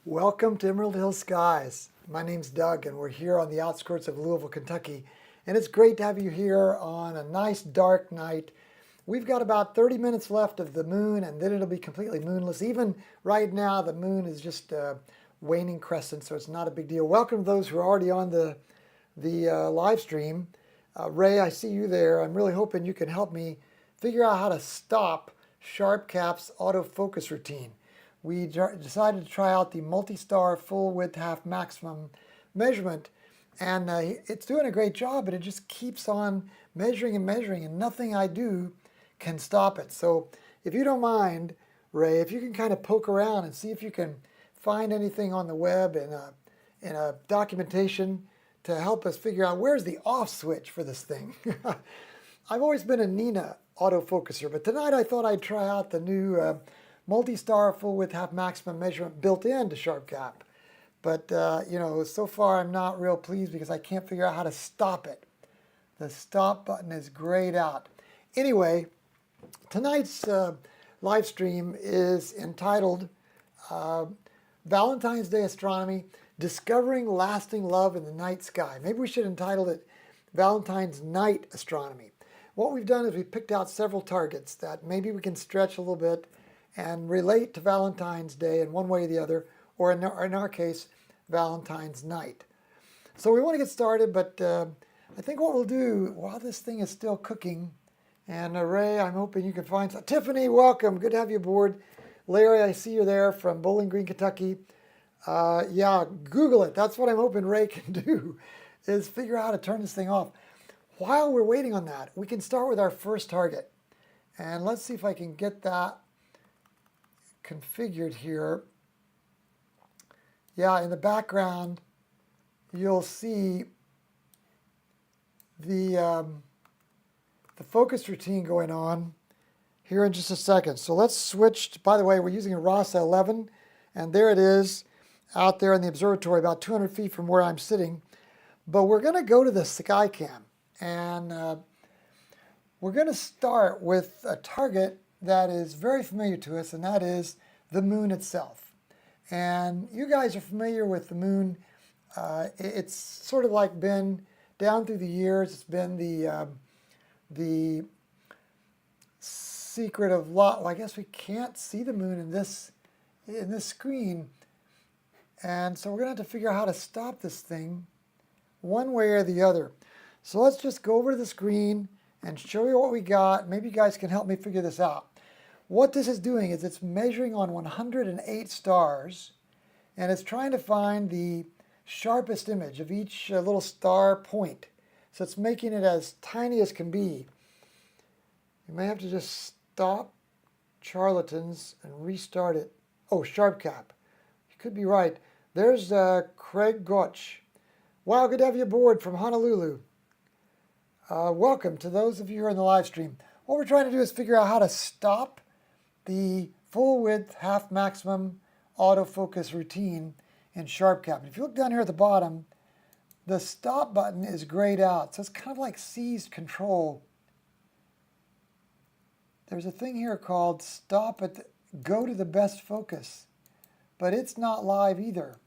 Welcome to Emerald Hill Skies. My name's Doug and we're here on the outskirts of Louisville, Kentucky. And it's great to have you here on a nice dark night. We've got about 30 minutes left of the moon and then it'll be completely moonless. Even right now the moon is just waning crescent, so it's not a big deal. Welcome to those who are already on the live stream. Ray, I see you there. I'm really hoping you can help me figure out how to stop SharpCap's autofocus routine. We decided to try out the multi-star full width half maximum measurement, and it's doing a great job, but it just keeps on measuring and measuring, and nothing I do can stop it. So if you don't mind, Ray, if you can kind of poke around and see if you can find anything on the web in a documentation to help us figure out where's the off switch for this thing. I've always been a Nina autofocuser, but tonight I thought I'd try out the new multi-star full width half maximum measurement built into SharpCap. But you know, so far I'm not real pleased because I can't figure out how to stop it. The stop button is grayed out. Anyway, tonight's live stream is entitled Valentine's Day Astronomy, Discovering Lasting Love in the Night Sky. Maybe we should entitle it Valentine's Night Astronomy. What we've done is we've picked out several targets that maybe we can stretch a little bit and relate to Valentine's Day in one way or the other, or in our case, Valentine's night. So we want to get started, but I think what we'll do while this thing is still cooking, and Ray, I'm hoping you can find some. Tiffany, welcome. Good to have you aboard. Larry, I see you there from Bowling Green, Kentucky. Yeah, Google it. That's what I'm hoping Ray can do, is figure out how to turn this thing off. While we're waiting on that, we can start with our first target. And let's see if I can get that configured here. Yeah, in the background, you'll see the focus routine going on here in just a second. So let's switch. By the way, we're using a RASA 11, and there it is out there in the observatory, about 200 feet from where I'm sitting. But we're going to go to the SkyCam, and we're going to start with a target that is very familiar to us, and that is the moon itself. And you guys are familiar with the moon. It's sort of like been down through the years. It's been the secret of lot. Well, I guess we can't see the moon in this screen, and so we're gonna have to figure out how to stop this thing one way or the other. So let's just go over to the screen and show you what we got. Maybe you guys can help me figure this out. What this is doing is it's measuring on 108 stars, and it's trying to find the sharpest image of each little star point. So it's making it as tiny as can be. You may have to just stop Charlatans and restart it. Oh, SharpCap. You could be right. There's Craig Gotch. Wow, good to have you aboard from Honolulu. Welcome to those of you who are in the live stream. What we're trying to do is figure out how to stop the full width half maximum autofocus routine in SharpCap. And if you look down here at the bottom, the stop button is grayed out. So it's kind of like seized control. There's a thing here called stop at go to the best focus, but it's not live either.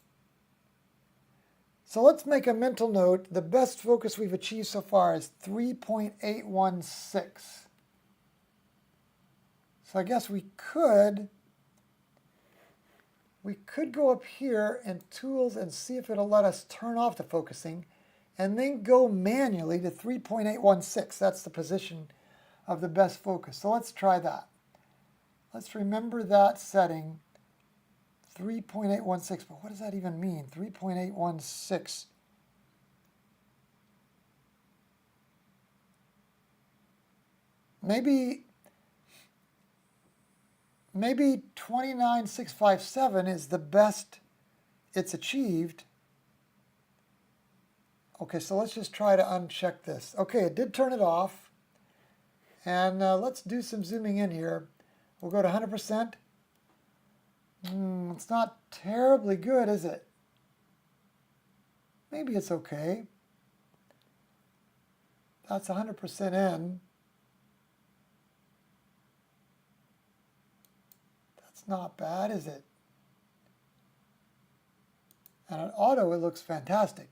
So let's make a mental note. The best focus we've achieved so far is 3.816. So I guess we could go up here in Tools and see if it'll let us turn off the focusing and then go manually to 3.816. That's the position of the best focus. So let's try that. Let's remember that setting, 3.816. But what does that even mean, 3.816? Maybe 29657 is the best it's achieved. Okay, so let's just try to uncheck this. Okay, it did turn it off. And let's do some zooming in here. We'll go to 100%. It's not terribly good, is it? Maybe it's okay. That's 100% in. That's not bad, is it? And on auto, it looks fantastic.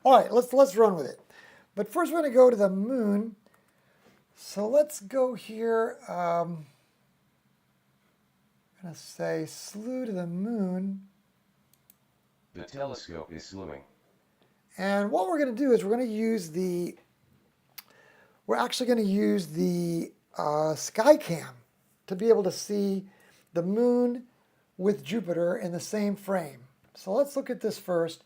All right, let's run with it. But first, we're going to go to the moon. So let's go here. I'm going to say slew to the moon. The telescope is slewing. And what we're going to do is we're actually going to use the Skycam to be able to see the moon with Jupiter in the same frame. So let's look at this first.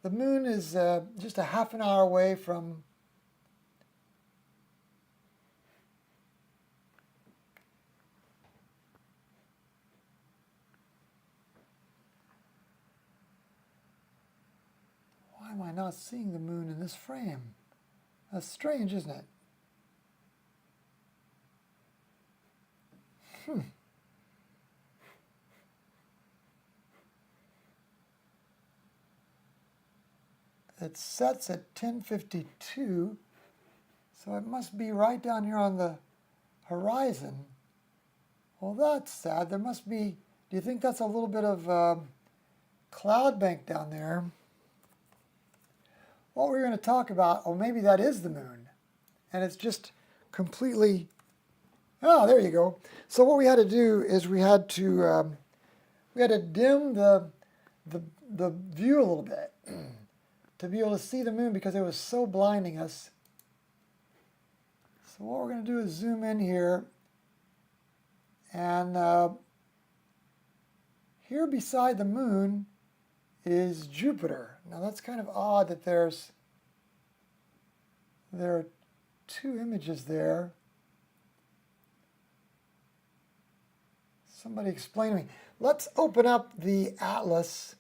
The moon is just a half an hour away from Why am I not seeing the moon in this frame? That's strange, isn't it? It sets at 10:52, so it must be right down here on the horizon. Well, that's sad. There must be, do you think that's a little bit of cloud bank down there? What we're going to talk about, oh, maybe that is the moon, and it's just completely, oh, there you go. So what we had to do is we had to dim the view a little bit to be able to see the moon because it was so blinding us. So what we're going to do is zoom in here, and here beside the moon is Jupiter. Now that's kind of odd that there are two images there. Somebody explain to me. Let's open up the atlas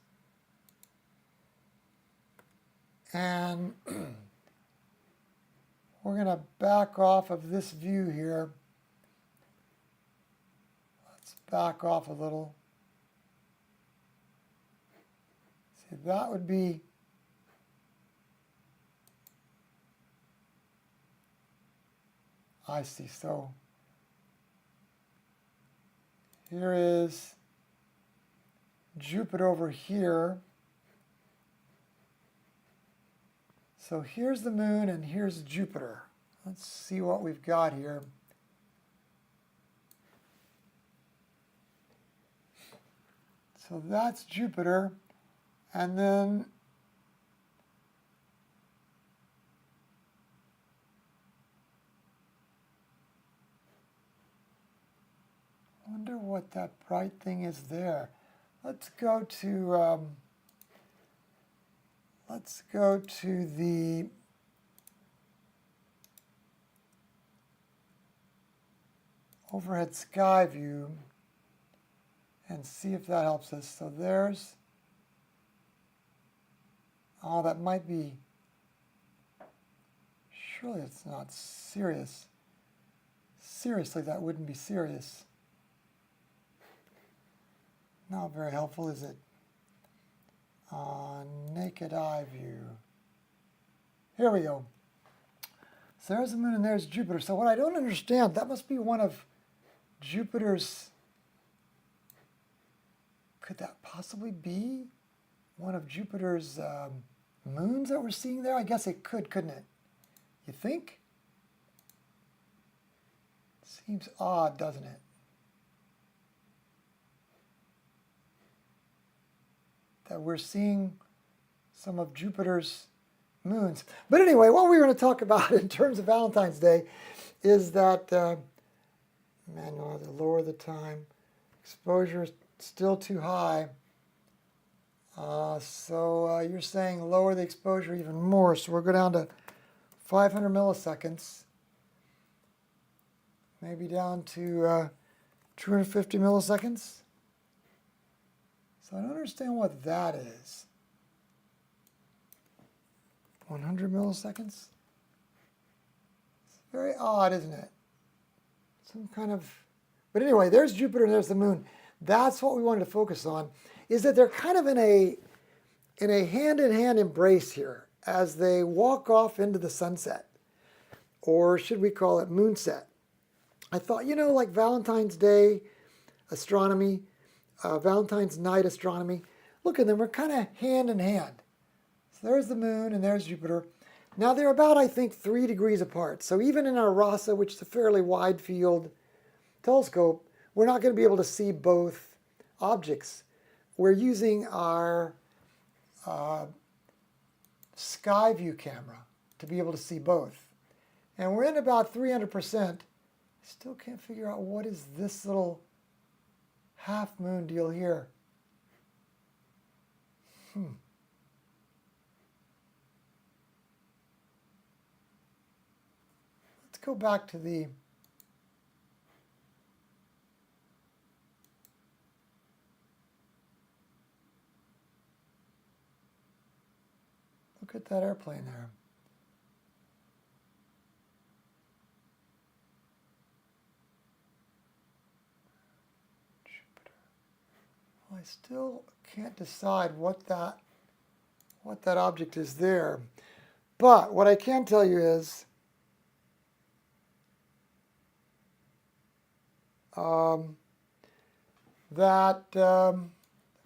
and we're going to back off of this view here. Let's back off a little. See, that would be I see. So here is Jupiter over here. So here's the moon and here's Jupiter. Let's see what we've got here. So that's Jupiter, and then I wonder what that bright thing is there. Let's go to the overhead sky view and see if that helps us. So there's, oh, that might be, surely it's not Sirius. Seriously, that wouldn't be Sirius. Not very helpful, is it? Naked eye view. Here we go. So there's the moon and there's Jupiter. So what I don't understand, that must be one of Jupiter's, could that possibly be one of Jupiter's moons that we're seeing there? I guess it could, couldn't it? You think? Seems odd, doesn't it? That we're seeing some of Jupiter's moons. But anyway, what we're going to talk about in terms of Valentine's Day is that, man, you'll have to lower the time. Exposure is still too high. So you're saying lower the exposure even more. So we'll go down to 500 milliseconds. Maybe down to 250 milliseconds. So I don't understand what that is. 100 milliseconds? It's very odd, isn't it? Some kind of, but anyway, there's Jupiter and there's the moon. That's what we wanted to focus on, is that they're kind of in a hand-in-hand embrace here as they walk off into the sunset, or should we call it moonset. I thought, you know, like Valentine's Day astronomy, Valentine's night astronomy, look at them, we're kind of hand in hand. So there's the moon and there's Jupiter. Now they're about, I think, 3 degrees apart. So even in our RASA, which is a fairly wide field telescope, we're not going to be able to see both objects. We're using our sky view camera to be able to see both. And we're in about 300%. Still can't figure out what is this little half moon deal here. Let's go back to the look at that airplane there. Jupiter. Well, I still can't decide what that object is there. But what I can tell you is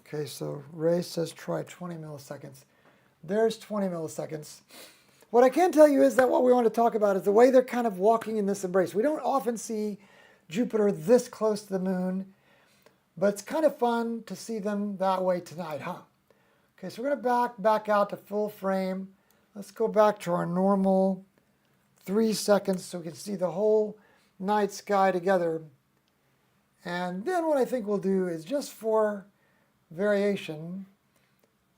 okay, so Ray says try 20 milliseconds. There's 20 milliseconds. What I can tell you is that what we want to talk about is the way they're kind of walking in this embrace. We don't often see Jupiter this close to the moon, but it's kind of fun to see them that way tonight, huh? Okay, so we're going to back out to full frame. Let's go back to our normal 3 seconds so we can see the whole night sky together. And then what I think we'll do is, just for variation,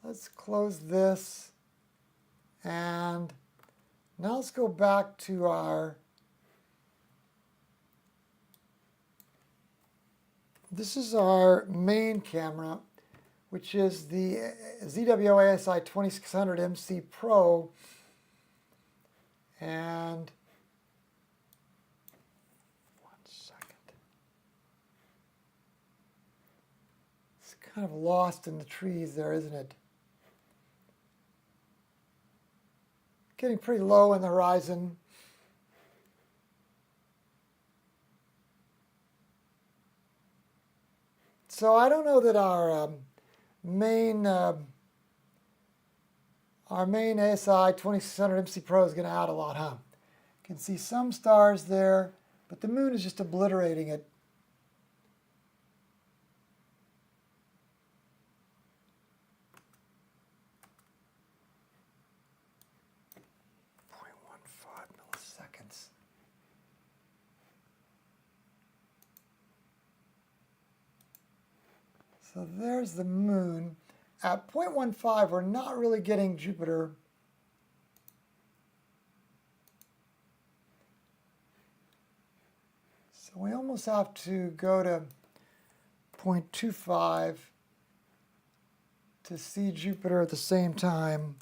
let's close this. And now let's go back to our, this is our main camera, which is the ZWO ASI2600MC Pro. And kind of lost in the trees there, isn't it? Getting pretty low in the horizon. So I don't know that our main ASI 2600 MC Pro is going to add a lot, huh? You can see some stars there, but the moon is just obliterating it. So there's the moon. At 0.15, we're not really getting Jupiter. So we almost have to go to 0.25 to see Jupiter at the same time.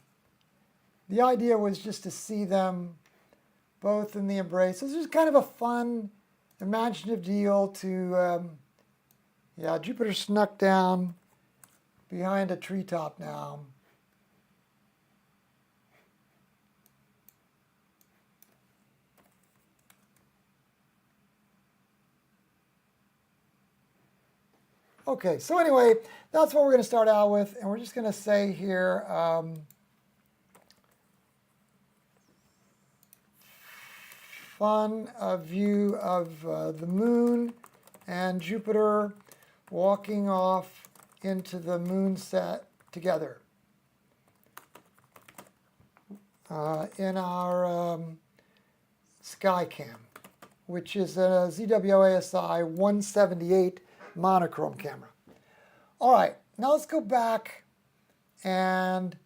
The idea was just to see them both in the embrace. This is kind of a fun, imaginative deal to yeah, Jupiter snuck down behind a treetop now. Okay, so anyway, that's what we're going to start out with, and we're just going to say here, fun view of the moon and Jupiter walking off into the moon set together in our SkyCam, which is a ZWO ASI178 monochrome camera. All right, now let's go back and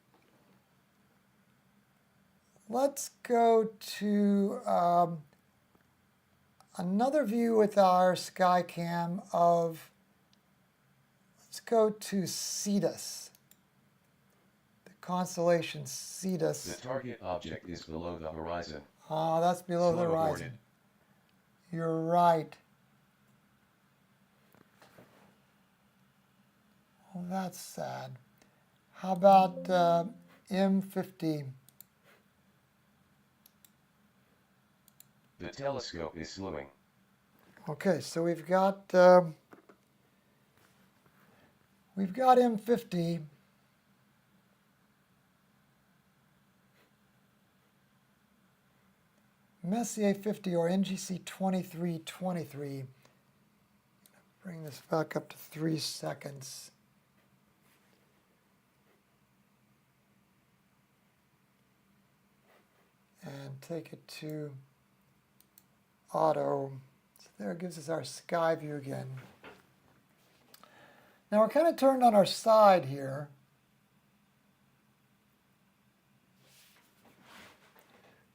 let's go to another view with our SkyCam of, let's go to Cetus, the constellation Cetus. The target object is below the horizon. Ah, that's below the horizon. Aborted. You're right. Well, that's sad. How about M50? The telescope is slowing. Okay, so we've got M50. Messier 50 or NGC 2323. Bring this back up to 3 seconds. And take it to auto. So there it gives us our sky view again. Now we're kind of turned on our side here.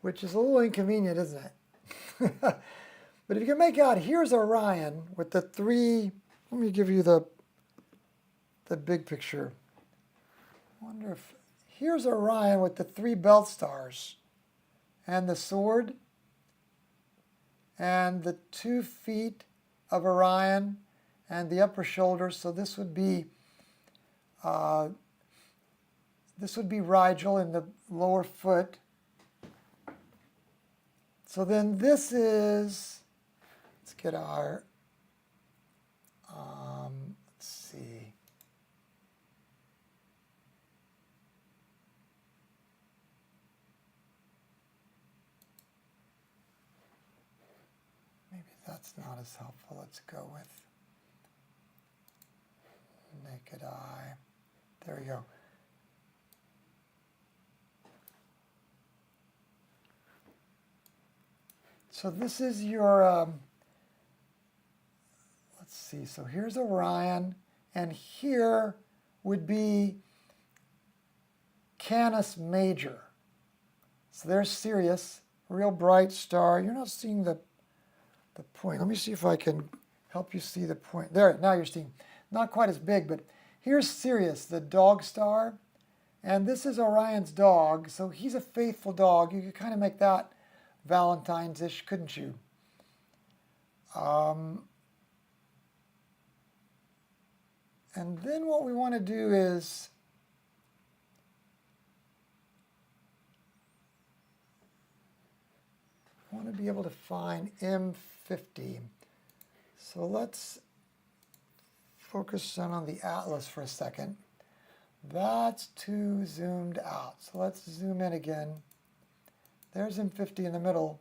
Which is a little inconvenient, isn't it? But if you can make out, here's Orion with the 3, let me give you the big picture. I wonder if, here's Orion with the 3 belt stars and the sword and the 2 feet of Orion and the upper shoulder. So this would be Rigel in the lower foot. So then this is, let's get our, let's see. Maybe that's not as helpful. Let's go with naked eye. There we go. So this is your, let's see, so here's Orion, and here would be Canis Major. So there's Sirius, real bright star. You're not seeing the point. Let me see if I can help you see the point. There, now you're seeing, not quite as big, but here's Sirius, the dog star, and this is Orion's dog, so he's a faithful dog. You could kind of make that Valentine's-ish, couldn't you? And then what we want to do is want to be able to find M50. So let's focus on the atlas for a second. That's too zoomed out. So let's zoom in again. There's M50 in the middle.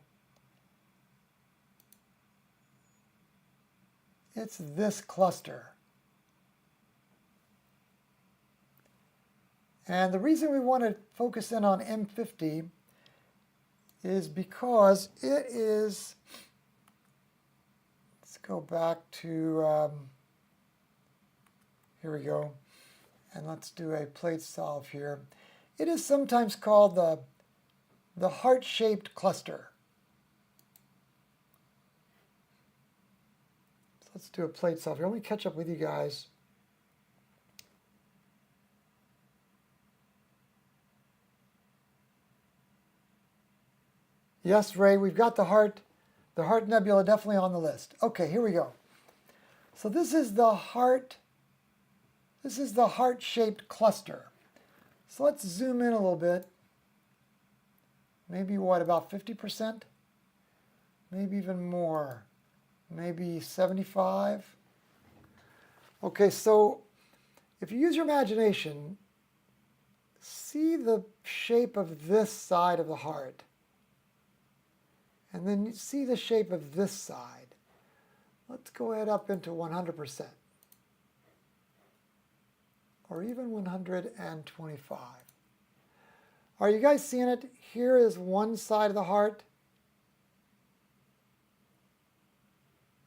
It's this cluster. And the reason we want to focus in on M50 is because it is, let's go back to, here we go, and let's do a plate solve here. It is sometimes called the heart-shaped cluster. So let's do a plate solve here. Let me catch up with you guys. Yes, Ray, we've got the Heart Nebula definitely on the list. Okay, here we go. So this is the heart-shaped cluster. So let's zoom in a little bit. Maybe what, about 50%? Maybe even more. Maybe 75? Okay, so if you use your imagination, see the shape of this side of the heart. And then you see the shape of this side. Let's go ahead up into 100%. Or even 125. Are you guys seeing it? Here is one side of the heart.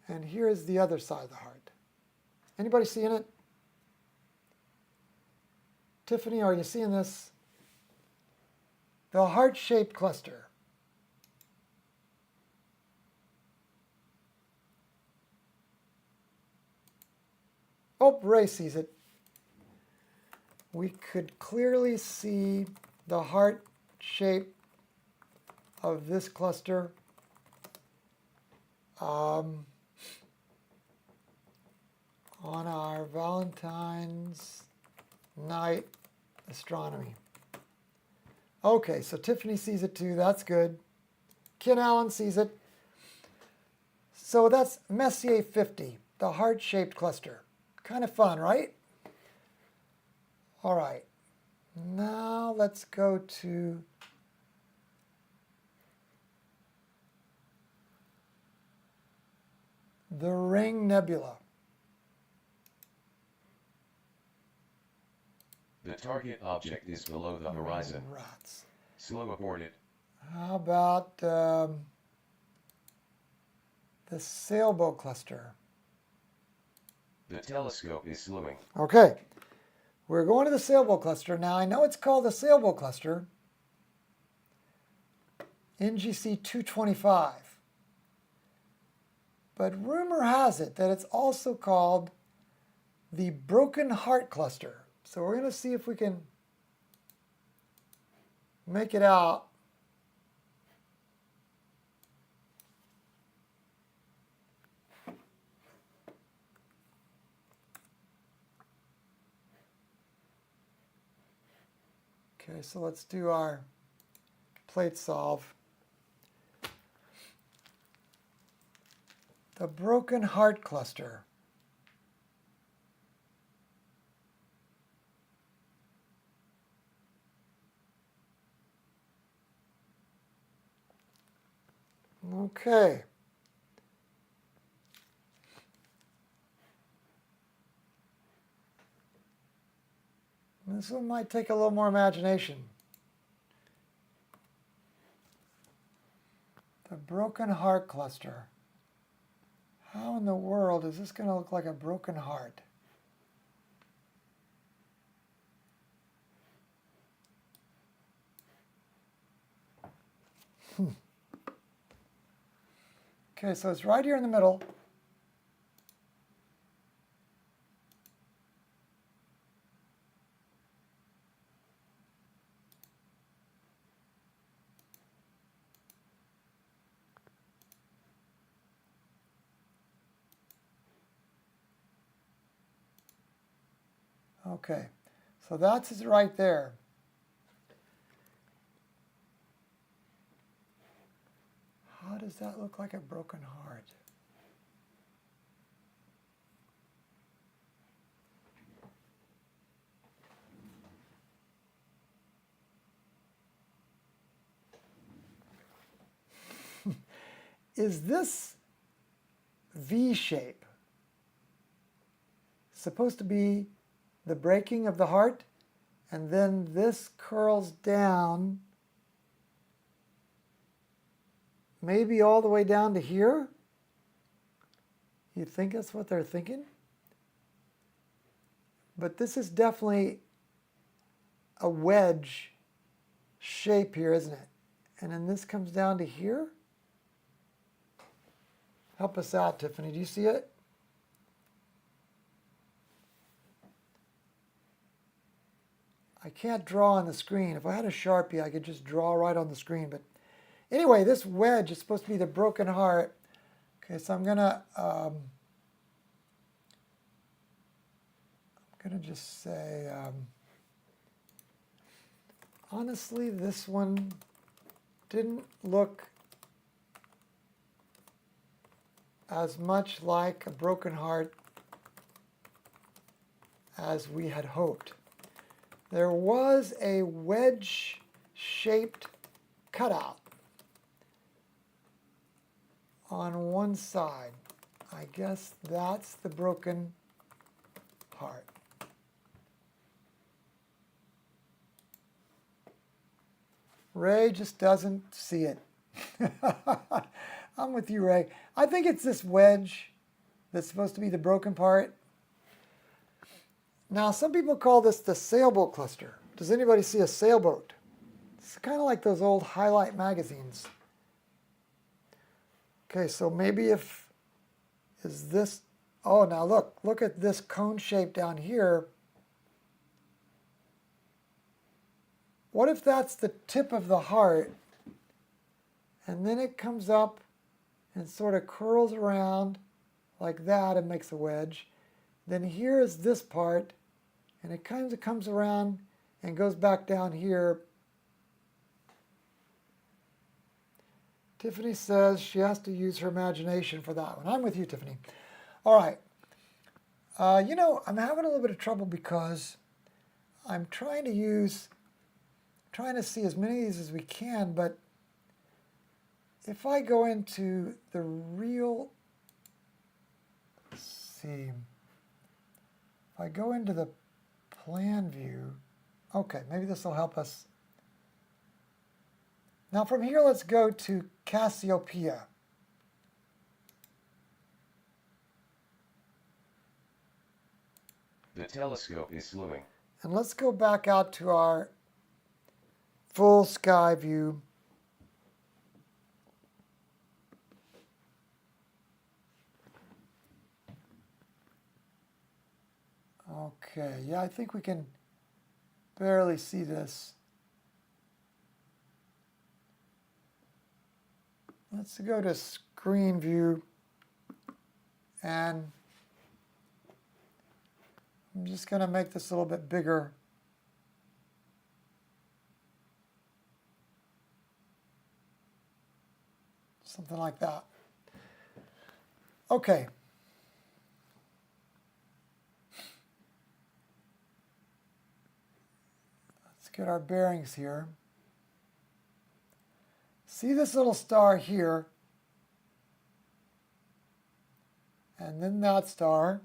And here is the other side of the heart. Anybody seeing it? Tiffany, are you seeing this? The heart-shaped cluster. Oh, Ray sees it. We could clearly see the heart shape of this cluster. On our Valentine's night astronomy. Okay, so Tiffany sees it too. That's good. Ken Allen sees it. So that's Messier 50, the heart-shaped cluster. Kind of fun, right? All right. Now let's go to The Ring Nebula. The target object is below the horizon. Rats. Slow aboard it. How about the Sailboat Cluster? The telescope is slowing. Okay, we're going to the Sailboat Cluster. Now, I know it's called the Sailboat Cluster, NGC 225, but rumor has it that it's also called the Broken Heart Cluster. So we're going to see if we can make it out. Okay, so let's do our plate solve. The Broken Heart Cluster. Okay. This one might take a little more imagination. The Broken Heart Cluster. How in the world is this going to look like a broken heart? Okay, so it's right here in the middle. Okay, so that's it right there. How does that look like a broken heart? Is this V shape supposed to be the breaking of the heart, and then this curls down maybe all the way down to here? You think that's what they're thinking? But this is definitely a wedge shape here, isn't it? And then this comes down to here. Help us out, Tiffany. Do you see it? I can't draw on the screen. If I had a Sharpie, I could just draw right on the screen. But anyway, this wedge is supposed to be the broken heart. Okay, so I'm gonna just say, honestly, this one didn't look as much like a broken heart as we had hoped. There was a wedge-shaped cutout on one side. I guess that's the broken heart. Ray just doesn't see it. I'm with you, Ray. I think it's this wedge that's supposed to be the broken part. Now, some people call this the Sailboat Cluster. Does anybody see a sailboat? It's kind of like those old highlight magazines. Okay, so maybe is this, oh, now look at this cone shape down here. What if that's the tip of the heart, and then it comes up and sort of curls around like that and makes a wedge. Then here is this part, and it kind of comes around and goes back down here. Tiffany says she has to use her imagination for that one. I'm with you, Tiffany. All right. You know, I'm having a little bit of trouble because I'm trying to see as many of these as we can, but if I go into the real see. If I go into the plan view, okay, maybe this will help us. Now from here, let's go to Cassiopeia. The telescope is slewing. And let's go back out to our full sky view. Okay, yeah, I think we can barely see this. Let's go to screen view, and I'm just going to make this a little bit bigger. Something like that. Okay. Let's get our bearings here. See this little star here, and then that star,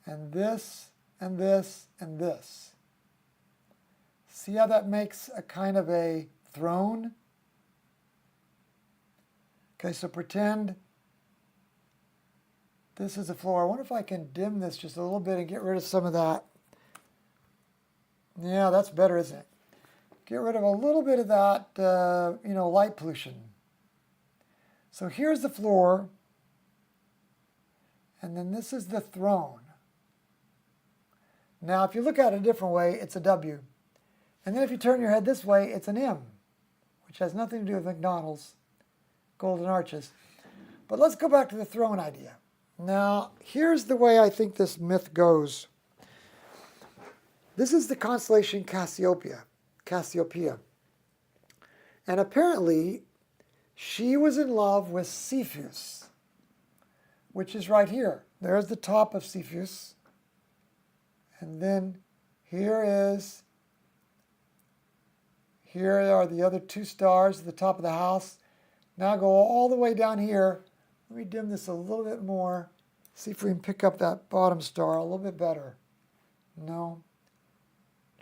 and this, and this, and this. See how that makes a kind of a throne? Okay, so pretend this is the floor. I wonder if I can dim this just a little bit and get rid of some of that. Yeah, that's better, isn't it? Get rid of a little bit of that, light pollution. So here's the floor, and then this is the throne. Now, if you look at it a different way, it's a W. And then if you turn your head this way, it's an M, which has nothing to do with McDonald's golden arches. But let's go back to the throne idea. Now, here's the way I think this myth goes. This is the constellation Cassiopeia. And apparently, she was in love with Cepheus, which is right here. There's the top of Cepheus. And then here are the other two stars at the top of the house. Now go all the way down here. Let me dim this a little bit more. See if we can pick up that bottom star a little bit better. No.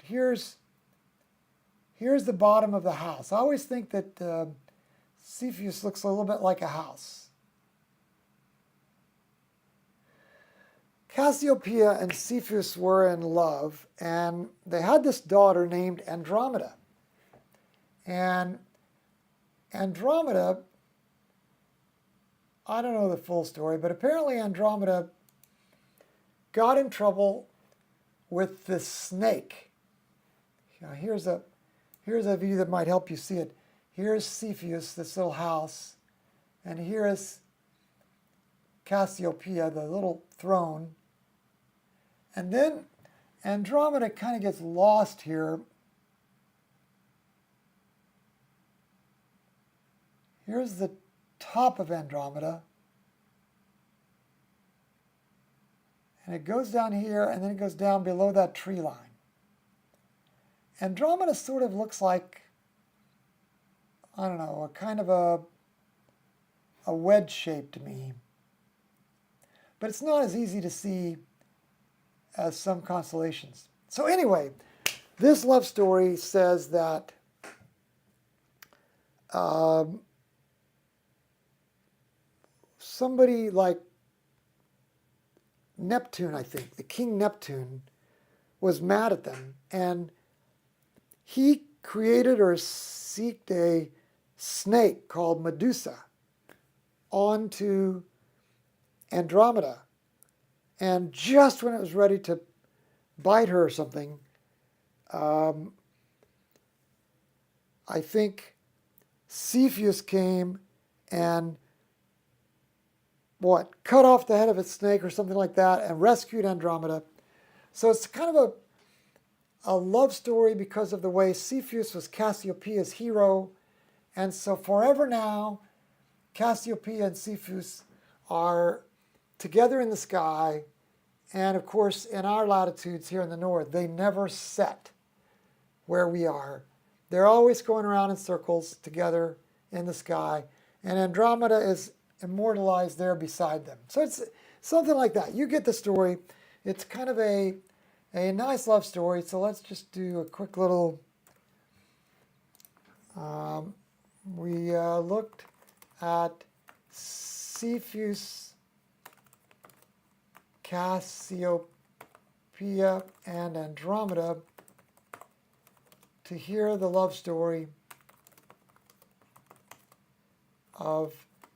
Here's the bottom of the house. I always think that Cepheus looks a little bit like a house. Cassiopeia and Cepheus were in love, and they had this daughter named Andromeda. And Andromeda, I don't know the full story, but apparently Andromeda got in trouble with this snake. Now here's a view that might help you see it. Here's Cepheus, this little house, and here is Cassiopeia, the little throne. And then Andromeda kind of gets lost here. Here's the top of Andromeda. And it goes down here, and then it goes down below that tree line. Andromeda sort of looks like, I don't know, a kind of a wedge shape to me. But it's not as easy to see as some constellations. So anyway, this love story says that somebody like Neptune, I think, the King Neptune, was mad at them, and he created or seeked a snake called Medusa onto Andromeda. And just when it was ready to bite her or something, I think Cepheus came and cut off the head of its snake or something like that and rescued Andromeda. So it's kind of a love story because of the way Cepheus was Cassiopeia's hero. And so forever now, Cassiopeia and Cepheus are together in the sky, and of course in our latitudes here in the north, they never set where we are. They're always going around in circles together in the sky, and Andromeda is immortalized there beside them. So Something like that. You get the story. It's kind of a nice love story. So let's just do a quick little, we looked at Cepheus, Cassiopeia, and Andromeda to hear the love story of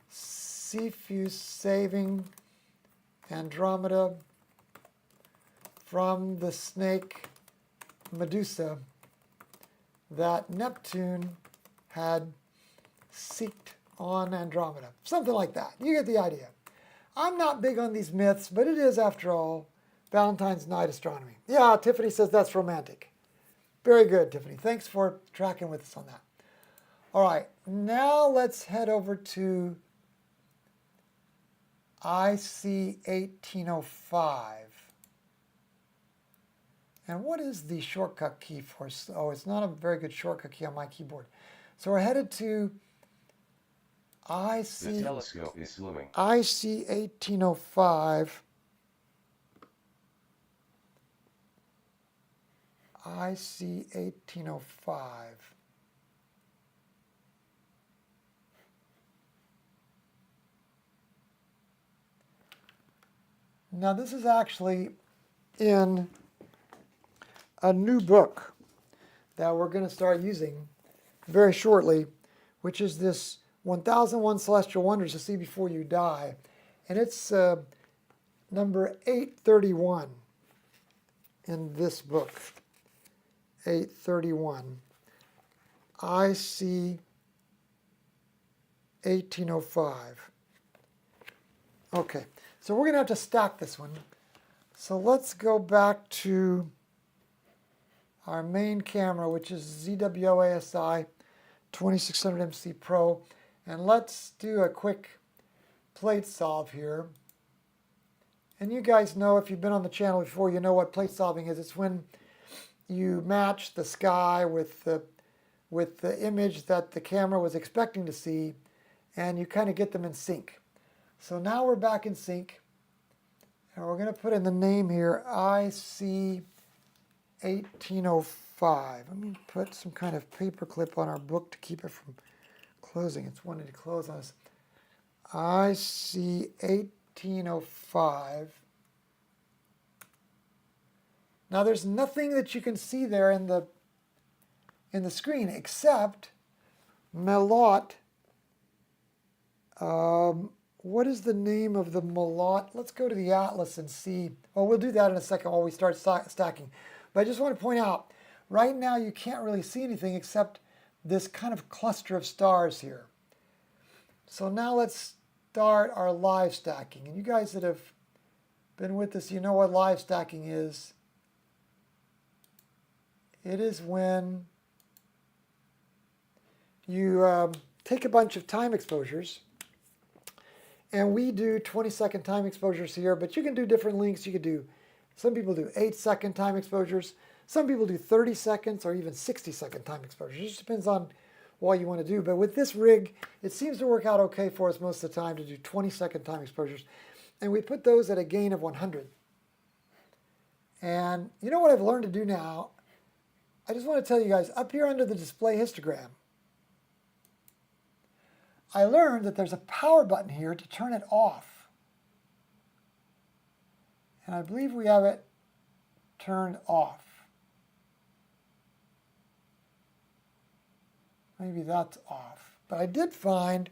Cepheus saving Andromeda from the snake Medusa that Neptune had seeked on Andromeda. Something like that. You get the idea. I'm not big on these myths, but it is, after all, Valentine's night astronomy. Yeah, Tiffany says that's romantic. Very good, Tiffany. Thanks for tracking with us on that. All right, now let's head over to IC1805. And what is the shortcut key for? Oh, it's not a very good shortcut key on my keyboard. So we're headed to The telescope is slewing. IC1805. IC1805. Now this is actually in a new book that we're going to start using very shortly, which is this 1001 Celestial Wonders to See Before You Die. And it's number 831 in this book. 831. IC 1805. Okay, so we're going to have to stack this one. So let's go back to our main camera, which is ZWO ASI2600MC Pro. And let's do a quick plate solve here. And you guys know, if you've been on the channel before, you know what plate solving is. It's when you match the sky with the image that the camera was expecting to see, and you kind of get them in sync. So now we're back in sync, and we're going to put in the name here, IC1805. Let me put some kind of paper clip on our book to keep it from closing. It's wanting to close on us. IC1805. Now there's nothing that you can see there in the screen except Melot. What is the name of the Melot? Let's go to the atlas and see. Well, we'll do that in a second while we start stacking. But I just want to point out, right now you can't really see anything except this kind of cluster of stars here. So now let's start our live stacking. And you guys that have been with us, you know what live stacking is. It is when you take a bunch of time exposures, and we do 20-second time exposures here, but you can do different lengths. You could do, some people do 8-second time exposures. Some people do 30 seconds or even 60-second time exposures. It just depends on what you want to do. But with this rig, it seems to work out okay for us most of the time to do 20-second time exposures. And we put those at a gain of 100. And you know what I've learned to do now? I just want to tell you guys, up here under the display histogram, I learned that there's a power button here to turn it off. And I believe we have it turned off. Maybe that's off. But I did find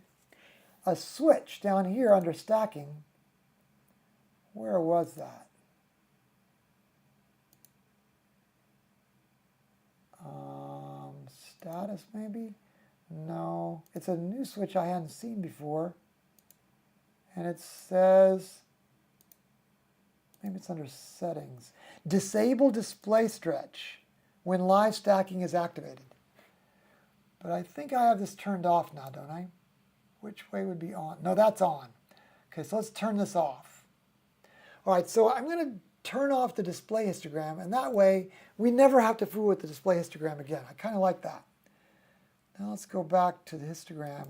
a switch down here under stacking. Where was that? Status maybe? No, it's a new switch I hadn't seen before. And it says, maybe it's under settings. Disable display stretch when live stacking is activated. But I think I have this turned off now, don't I? Which way would be on? No, that's on. Okay, so let's turn this off. All right, so I'm going to turn off the display histogram, and that way we never have to fool with the display histogram again. I kind of like that. Now let's go back to the histogram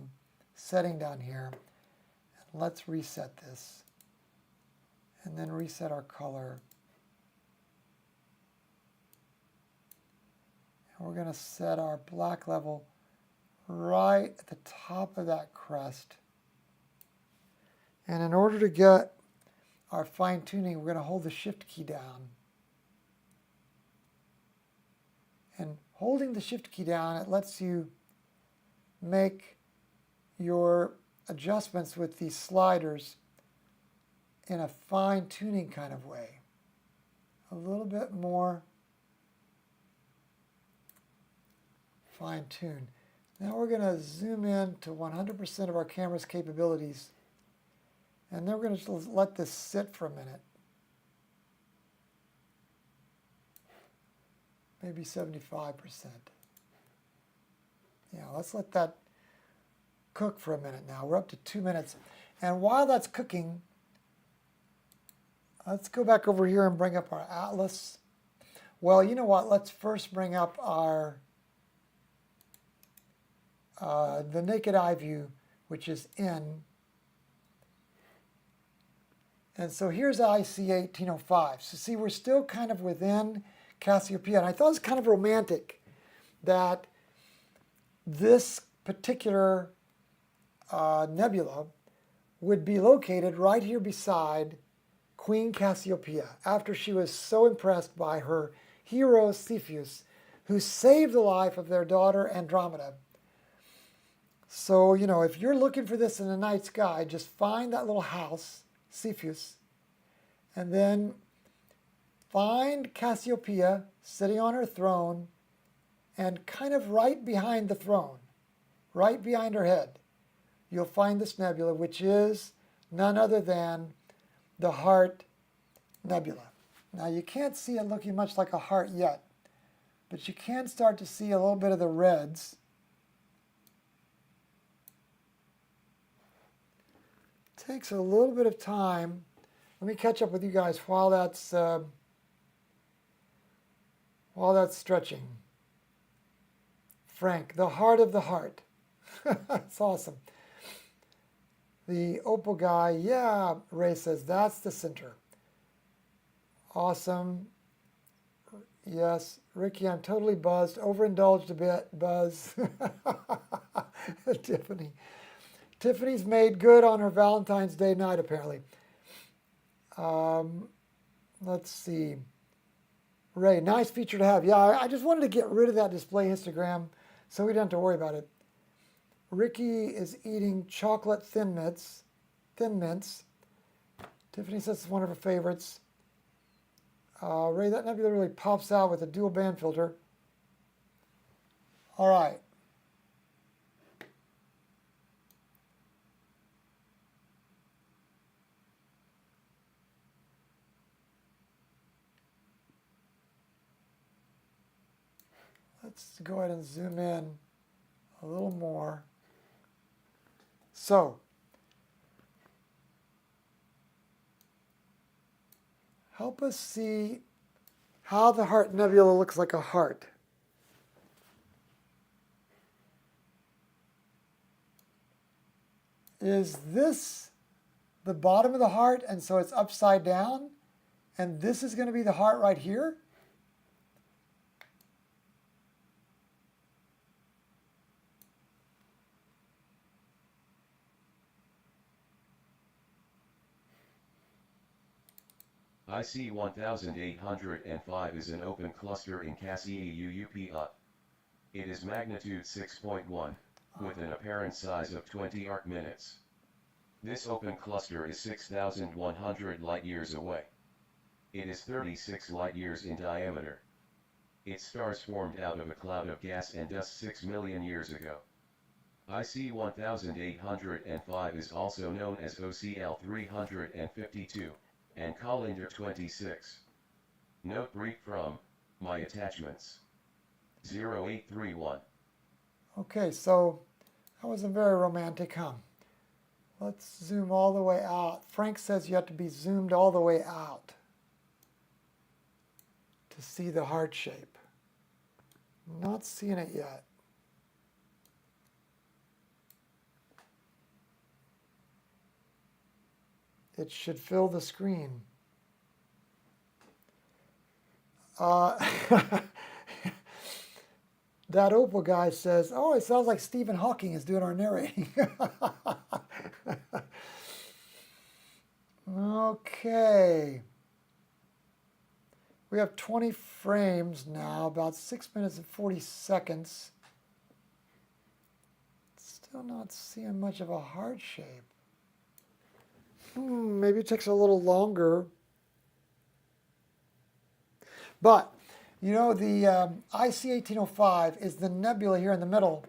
setting down here, and let's reset this. and then reset our color. And we're going to set our black level right at the top of that crest. And in order to get our fine tuning, we're going to hold the shift key down. And holding the shift key down, it lets you make your adjustments with these sliders in a fine tuning kind of way. A little bit more fine tune. Now we're going to zoom in to 100% of our camera's capabilities. And then we're going to just let this sit for a minute. Maybe 75%. Yeah, let's let that cook for a minute now. We're up to 2 minutes. And while that's cooking, let's go back over here and bring up our atlas. Well, you know what? Let's first bring up our the naked eye view, which is in. And so here's IC1805. So see, we're still kind of within Cassiopeia. And I thought it was kind of romantic that this particular nebula would be located right here beside Queen Cassiopeia, after she was so impressed by her hero Cepheus, who saved the life of their daughter Andromeda. So, you know, if you're looking for this in the night sky, just find that little house, Cepheus, and then find Cassiopeia sitting on her throne, and kind of right behind the throne, right behind her head, you'll find this nebula, which is none other than the Heart Nebula. Now, you can't see it looking much like a heart yet, but you can start to see a little bit of the reds. Takes a little bit of time. Let me catch up with you guys while that's stretching. Frank, the heart of the heart. That's awesome. The opal guy, yeah, Ray says that's the center. Awesome. Yes, Ricky, I'm totally buzzed. Overindulged a bit, Buzz. Tiffany. Tiffany's made good on her Valentine's Day night, apparently. Let's see. Ray, nice feature to have. Yeah, I just wanted to get rid of that display histogram so we don't have to worry about it. Ricky is eating chocolate Thin Mints. Tiffany says it's one of her favorites. Ray, that nebula really pops out with a dual band filter. All right. Let's go ahead and zoom in a little more. So, help us see how the Heart Nebula looks like a heart. Is this the bottom of the heart, and so it's upside down? And this is going to be the heart right here? IC1805 is an open cluster in Cassiopeia. It is magnitude 6.1, with an apparent size of 20 arc-minutes. This open cluster is 6,100 light-years away. It is 36 light-years in diameter. Its stars formed out of a cloud of gas and dust 6 million years ago. IC1805 is also known as OCL 352. And Colander 26. Note brief from My Attachments 0831. Okay, so that wasn't very romantic, huh? Let's zoom all the way out. Frank says you have to be zoomed all the way out to see the heart shape. Not seeing it yet. It should fill the screen. Uh, that Opal guy says, oh, it sounds like Stephen Hawking is doing our narrating. Okay. We have 20 frames now, about 6 minutes and 40 seconds. Still not seeing much of a heart shape. Maybe it takes a little longer. But, you know, the IC1805 is the nebula here in the middle.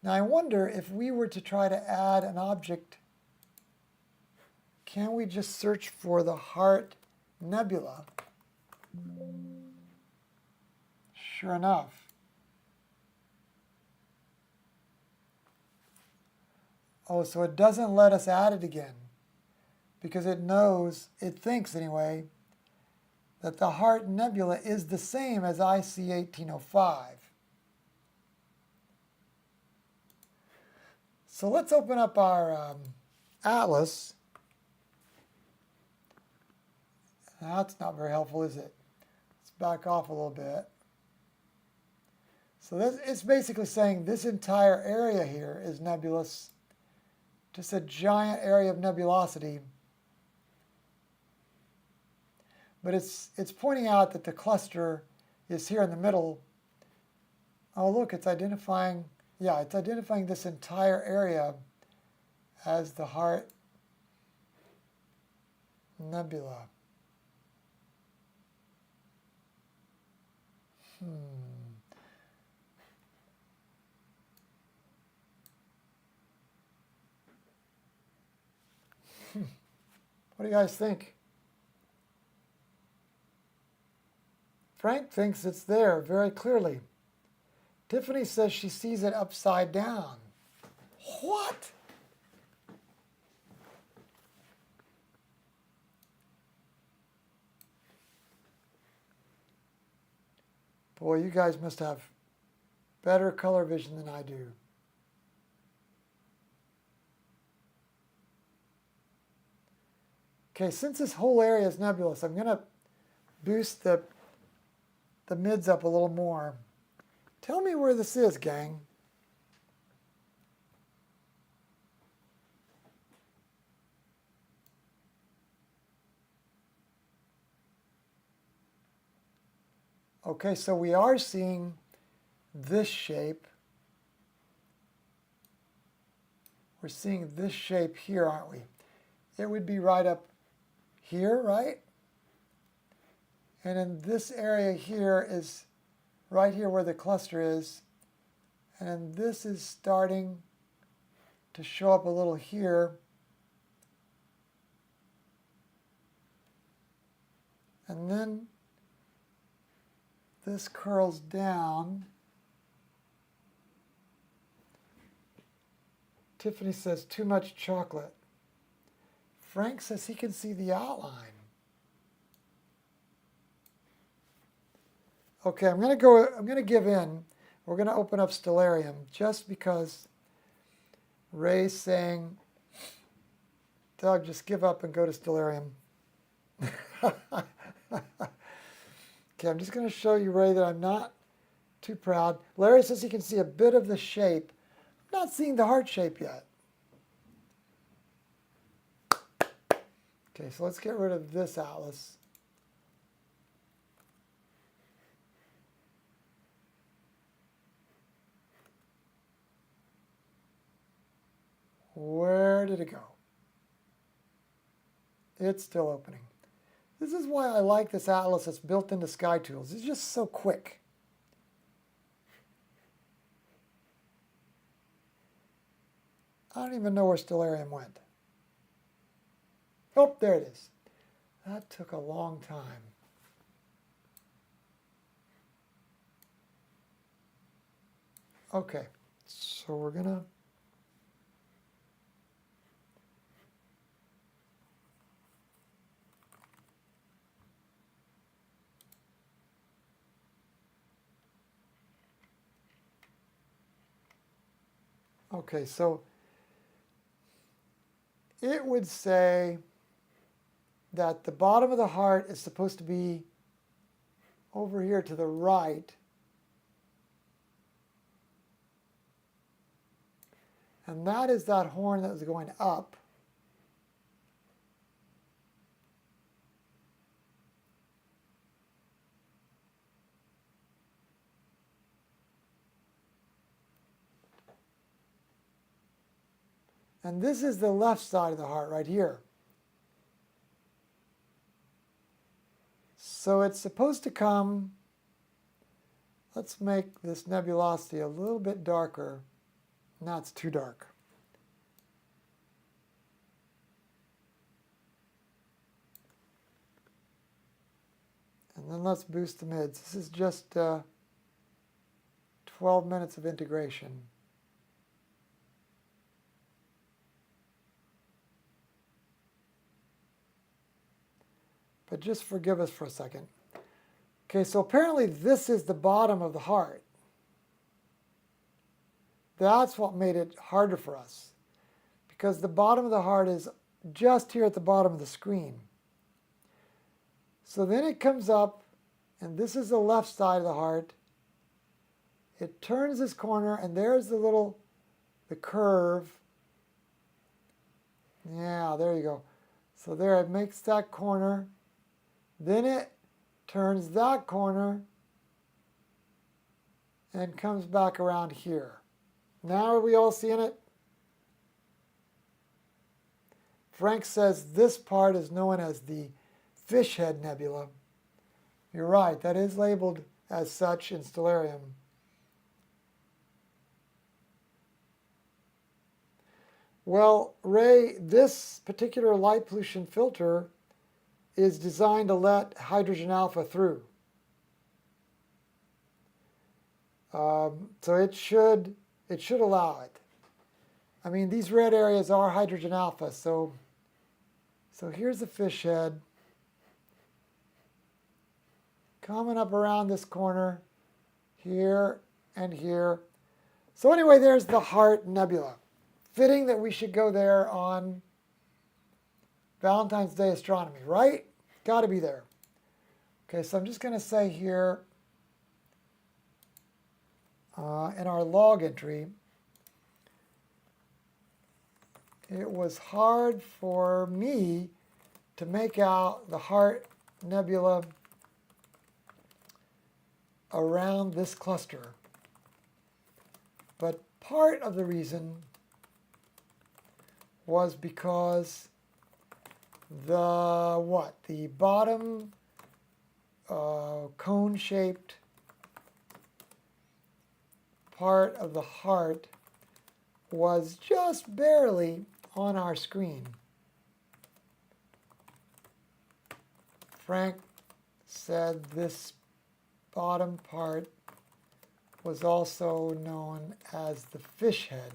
Now I wonder if we were to try to add an object, can we just search for the Heart Nebula? Sure enough. Oh, so it doesn't let us add it again because it knows, it thinks anyway, that the Heart Nebula is the same as IC1805. So let's open up our atlas. That's not very helpful, is it? Let's back off a little bit. So this, it's basically saying this entire area here is nebulous, just a giant area of nebulosity. But it's pointing out that the cluster is here in the middle. Oh, look, it's identifying, yeah, it's identifying this entire area as the Heart Nebula. What do you guys think? Frank thinks it's there very clearly. Tiffany says she sees it upside down. What? Boy, you guys must have better color vision than I do. Okay, since this whole area is nebulous, I'm going to boost the mids up a little more. Tell me where this is, gang. Okay, so we are seeing this shape. We're seeing this shape here, aren't we? It would be right up here, right? And then this area here is right here where the cluster is. And then this is starting to show up a little here. And then this curls down. Tiffany says too much chocolate. Frank says he can see the outline. Okay, I'm going to give in. We're going to open up Stellarium just because Ray's saying, Doug, just give up and go to Stellarium. Okay, I'm just going to show you, Ray, that I'm not too proud. Larry says he can see a bit of the shape. I'm not seeing the heart shape yet. Okay, so let's get rid of this atlas. Where did it go? It's still opening. This is why I like this atlas that's built into SkyTools. It's just so quick. I don't even know where Stellarium went. Oh, there it is. That took a long time. Okay, so we're gonna okay, so it would say that the bottom of the heart is supposed to be over here to the right. And that is that horn that is going up. And this is the left side of the heart right here. So it's supposed to come, let's make this nebulosity a little bit darker. Now it's too dark. And then let's boost the mids. This is just 12 minutes of integration. But just forgive us for a second. Okay, so apparently this is the bottom of the heart. That's what made it harder for us, because the bottom of the heart is just here at the bottom of the screen. So then it comes up, and this is the left side of the heart. It turns this corner, and there's the curve. Yeah, there you go. So there, it makes that corner. Then it turns that corner and comes back around here. Now are we all seeing it? Frank says this part is known as the Fish Head Nebula. You're right, that is labeled as such in Stellarium. Well, Ray, this particular light pollution filter is designed to let hydrogen alpha through. So it should allow it. I mean, these red areas are hydrogen alpha, so here's the fish head coming up around this corner, here and here. So anyway, there's the Heart Nebula. Fitting that we should go there on Valentine's Day astronomy, right? Got to be there. Okay, so I'm just going to say here in our log entry, it was hard for me to make out the Heart Nebula around this cluster. But part of the reason was because the bottom cone-shaped part of the heart was just barely on our screen. Frank said this bottom part was also known as the fish head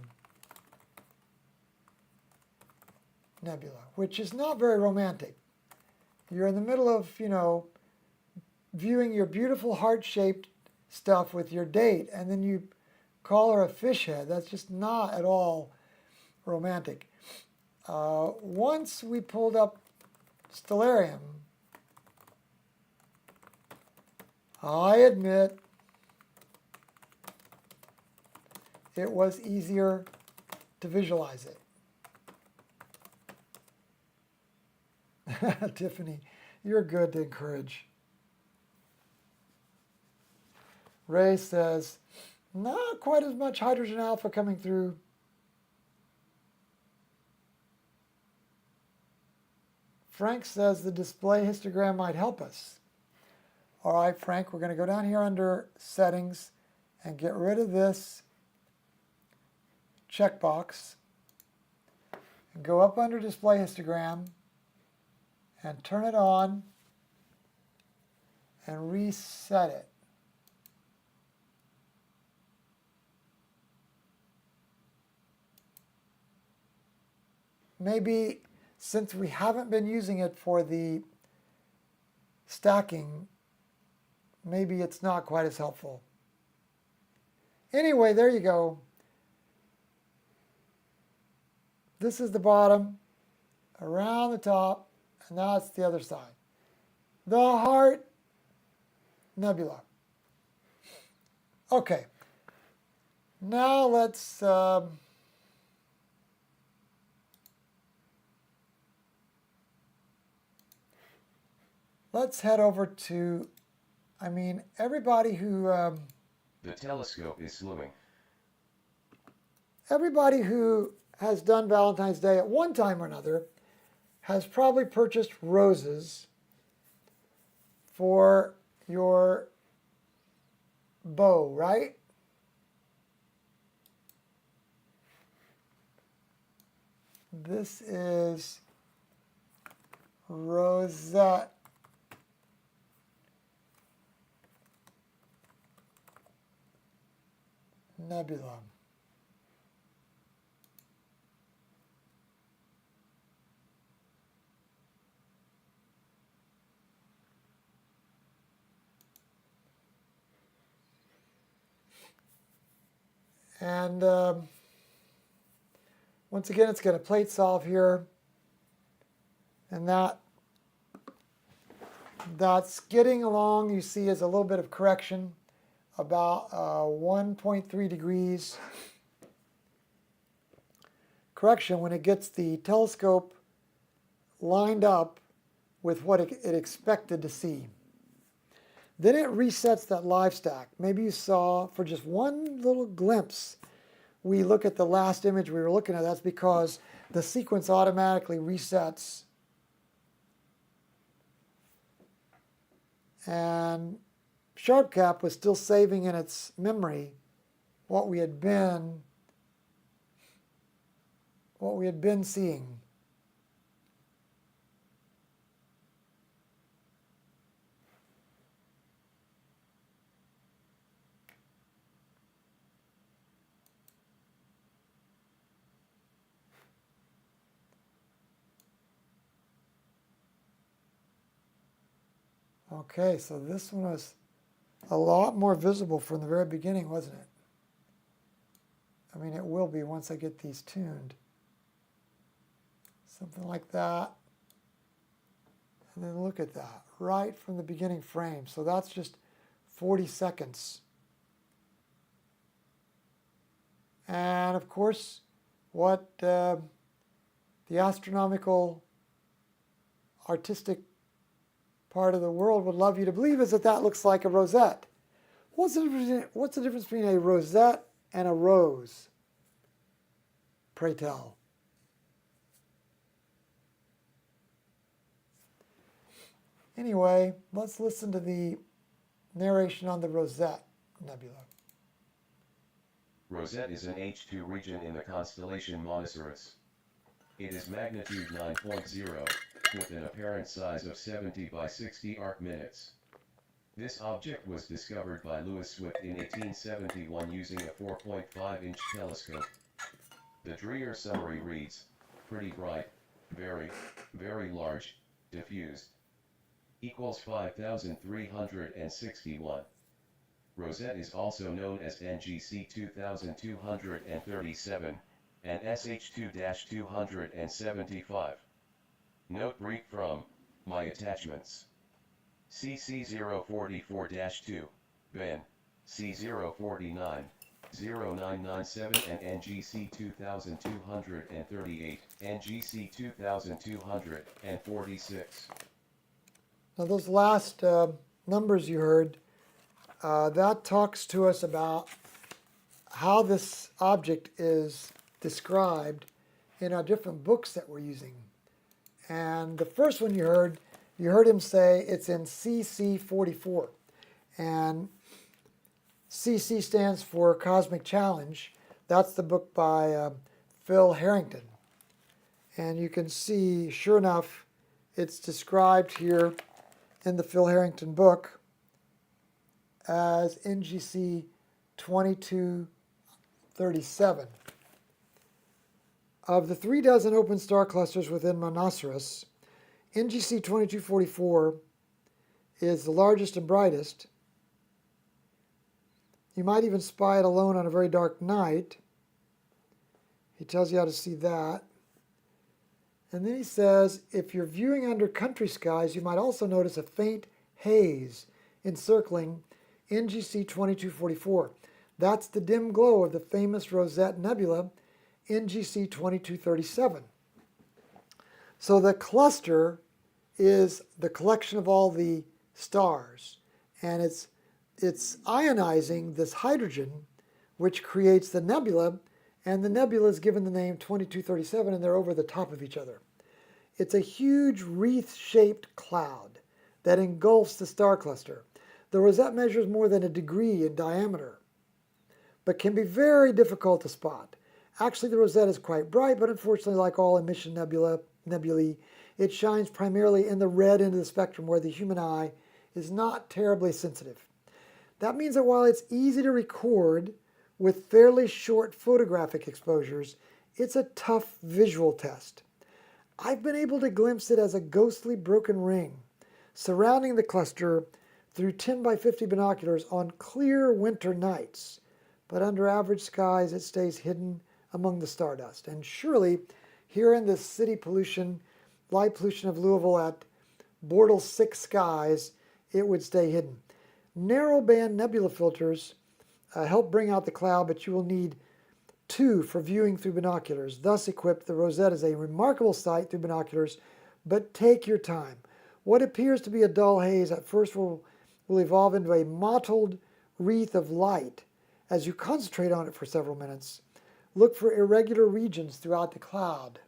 nebula, which is not very romantic. You're in the middle of, viewing your beautiful heart-shaped stuff with your date, and then you call her a fish head. That's just not at all romantic. Once we pulled up Stellarium, I admit it was easier to visualize it. Tiffany, you're good to encourage. Ray says, not quite as much hydrogen alpha coming through. Frank says the display histogram might help us. All right, Frank, we're going to go down here under settings and get rid of this checkbox and go up under display histogram and turn it on and reset it. Maybe since we haven't been using it for the stacking, maybe it's not quite as helpful. Anyway, there you go. This is the bottom, around the top, and now it's the other side. The heart Nebula. Okay, now let's head over to, everybody who The telescope is slewing. everybody who has done Valentine's Day at one time or another has probably purchased roses for your bow, right? This is rosette. Nebula. And once again, it's going to plate solve here. And that's getting along, you see, is a little bit of correction, about 1.3 degrees correction when it gets the telescope lined up with what it expected to see. Then it resets that live stack. Maybe you saw for just one little glimpse, we look at the last image we were looking at. That's because the sequence automatically resets. And SharpCap was still saving in its memory what we had been seeing. Okay, so this one was a lot more visible from the very beginning, wasn't it? I mean, it will be once I get these tuned. Something like that. And then look at that, right from the beginning frame. So that's just 40 seconds. And of course, what the astronomical artistic part of the world would love you to believe is that that looks like a rosette. What's the difference between a rosette and a rose? Pray tell. Anyway, let's listen to the narration on the Rosette Nebula. Rosette is an H2 region in the constellation Monoceros. It is magnitude 9.0, with an apparent size of 70 by 60 arc-minutes. This object was discovered by Lewis Swift in 1871 using a 4.5-inch telescope. The Dreher summary reads, pretty bright, very, very large, diffused. Equals 5,361. Rosette is also known as NGC 2237, and SH2-275. Note brief from My Attachments. CC044-2, Ben, C049, 0997 and NGC 2238, NGC 2246. Now those last numbers you heard, that talks to us about how this object is described in our different books that we're using. And the first one you heard him say it's in CC44. And CC stands for Cosmic Challenge. That's the book by Phil Harrington. And you can see, sure enough, it's described here in the Phil Harrington book as NGC 2237. Of the 3 dozen open star clusters within Monoceros, NGC 2244 is the largest and brightest. You might even spy it alone on a very dark night. He tells you how to see that. And then he says, if you're viewing under country skies, you might also notice a faint haze encircling NGC 2244. That's the dim glow of the famous Rosette Nebula, NGC 2237. So the cluster is the collection of all the stars, and it's ionizing this hydrogen, which creates the nebula, and the nebula is given the name 2237, and they're over the top of each other. It's a huge wreath-shaped cloud that engulfs the star cluster. The Rosette measures more than a degree in diameter, but can be very difficult to spot. Actually, the Rosette is quite bright, but unfortunately, like all emission nebulae, it shines primarily in the red end of the spectrum where the human eye is not terribly sensitive. That means that while it's easy to record with fairly short photographic exposures, it's a tough visual test. I've been able to glimpse it as a ghostly broken ring surrounding the cluster through 10 by 50 binoculars on clear winter nights, but under average skies it stays hidden among the stardust. And surely here in the city pollution, light pollution of Louisville at Bortle 6 skies, it would stay hidden. Narrow band nebula filters help bring out the cloud, but you will need 2 for viewing through binoculars. Thus equipped, the Rosette is a remarkable sight through binoculars, but take your time. What appears to be a dull haze at first will evolve into a mottled wreath of light as you concentrate on it for several minutes. Look for irregular regions throughout the cloud,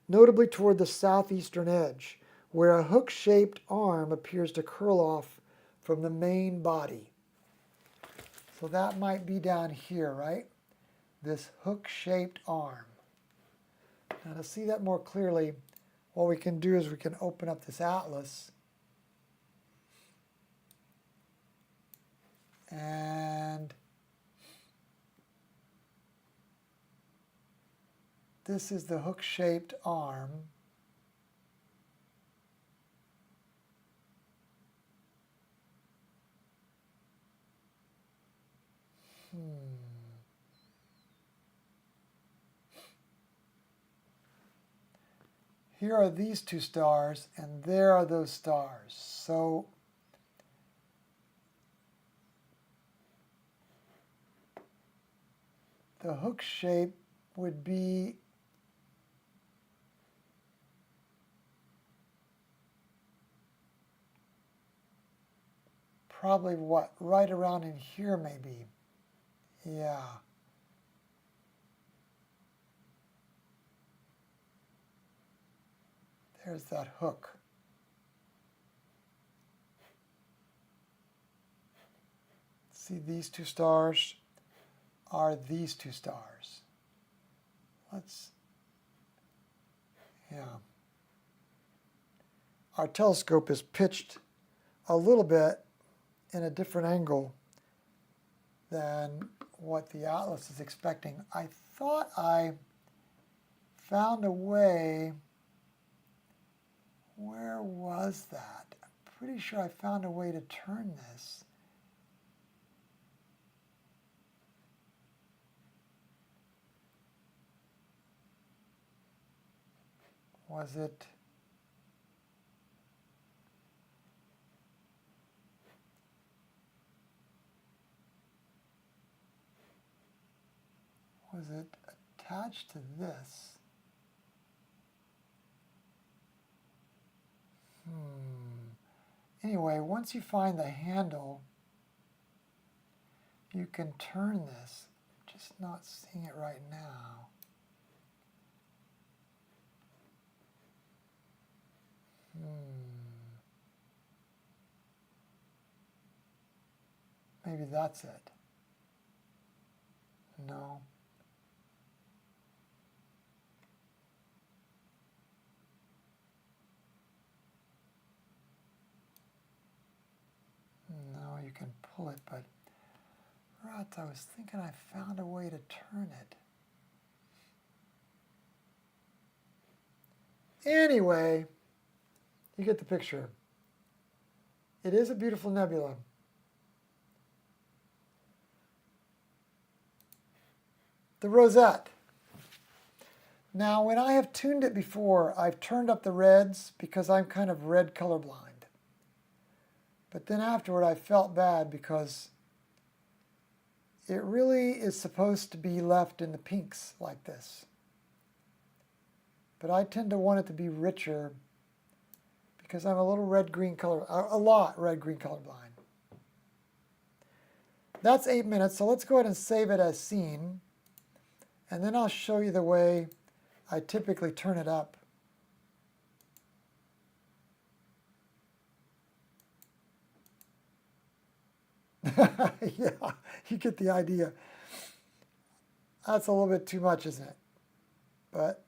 notably toward the southeastern edge, where a hook-shaped arm appears to curl off from the main body. So that might be down here, right? This hook-shaped arm. Now to see that more clearly, what we can do is we can open up this atlas and this is the hook-shaped arm. Here are these 2 stars, and there are those stars. So the hook shape would be probably what? Right around in here maybe. Yeah. There's that hook. See, these 2 stars are these 2 stars. Yeah. Our telescope is pitched a little bit in a different angle than what the atlas is expecting. I thought I found a way. Where was that? I'm pretty sure I found a way to turn this. Was it? Was it attached to this? Anyway, once you find the handle, you can turn this. I'm just not seeing it right now. Maybe that's it. No. No, you can pull it, but rats, I was thinking I found a way to turn it. Anyway, you get the picture. It is a beautiful nebula. The Rosette. Now, when I have tuned it before, I've turned up the reds because I'm kind of red colorblind. But then afterward I felt bad because it really is supposed to be left in the pinks like this. But I tend to want it to be richer because I'm a little red-green color, a lot red-green colorblind. That's 8 minutes, so let's go ahead and save it as seen. And then I'll show you the way I typically turn it up. Yeah, you get the idea. That's a little bit too much, isn't it? But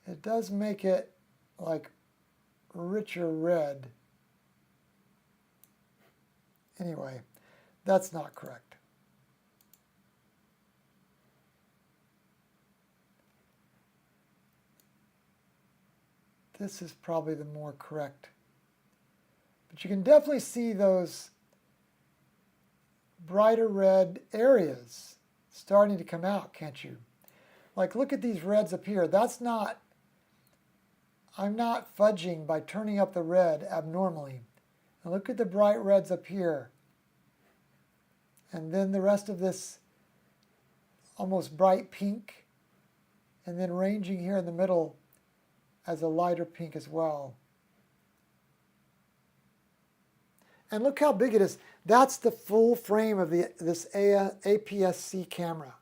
it does make it like richer red. Anyway, that's not correct. This is probably the more correct. But you can definitely see those brighter red areas starting to come out, can't you? Like, look at these reds up here. That's not, I'm not fudging by turning up the red abnormally. And look at the bright reds up here. And then the rest of this almost bright pink. And then ranging here in the middle as a lighter pink as well. And look how big it is. That's the full frame of this APS-C camera.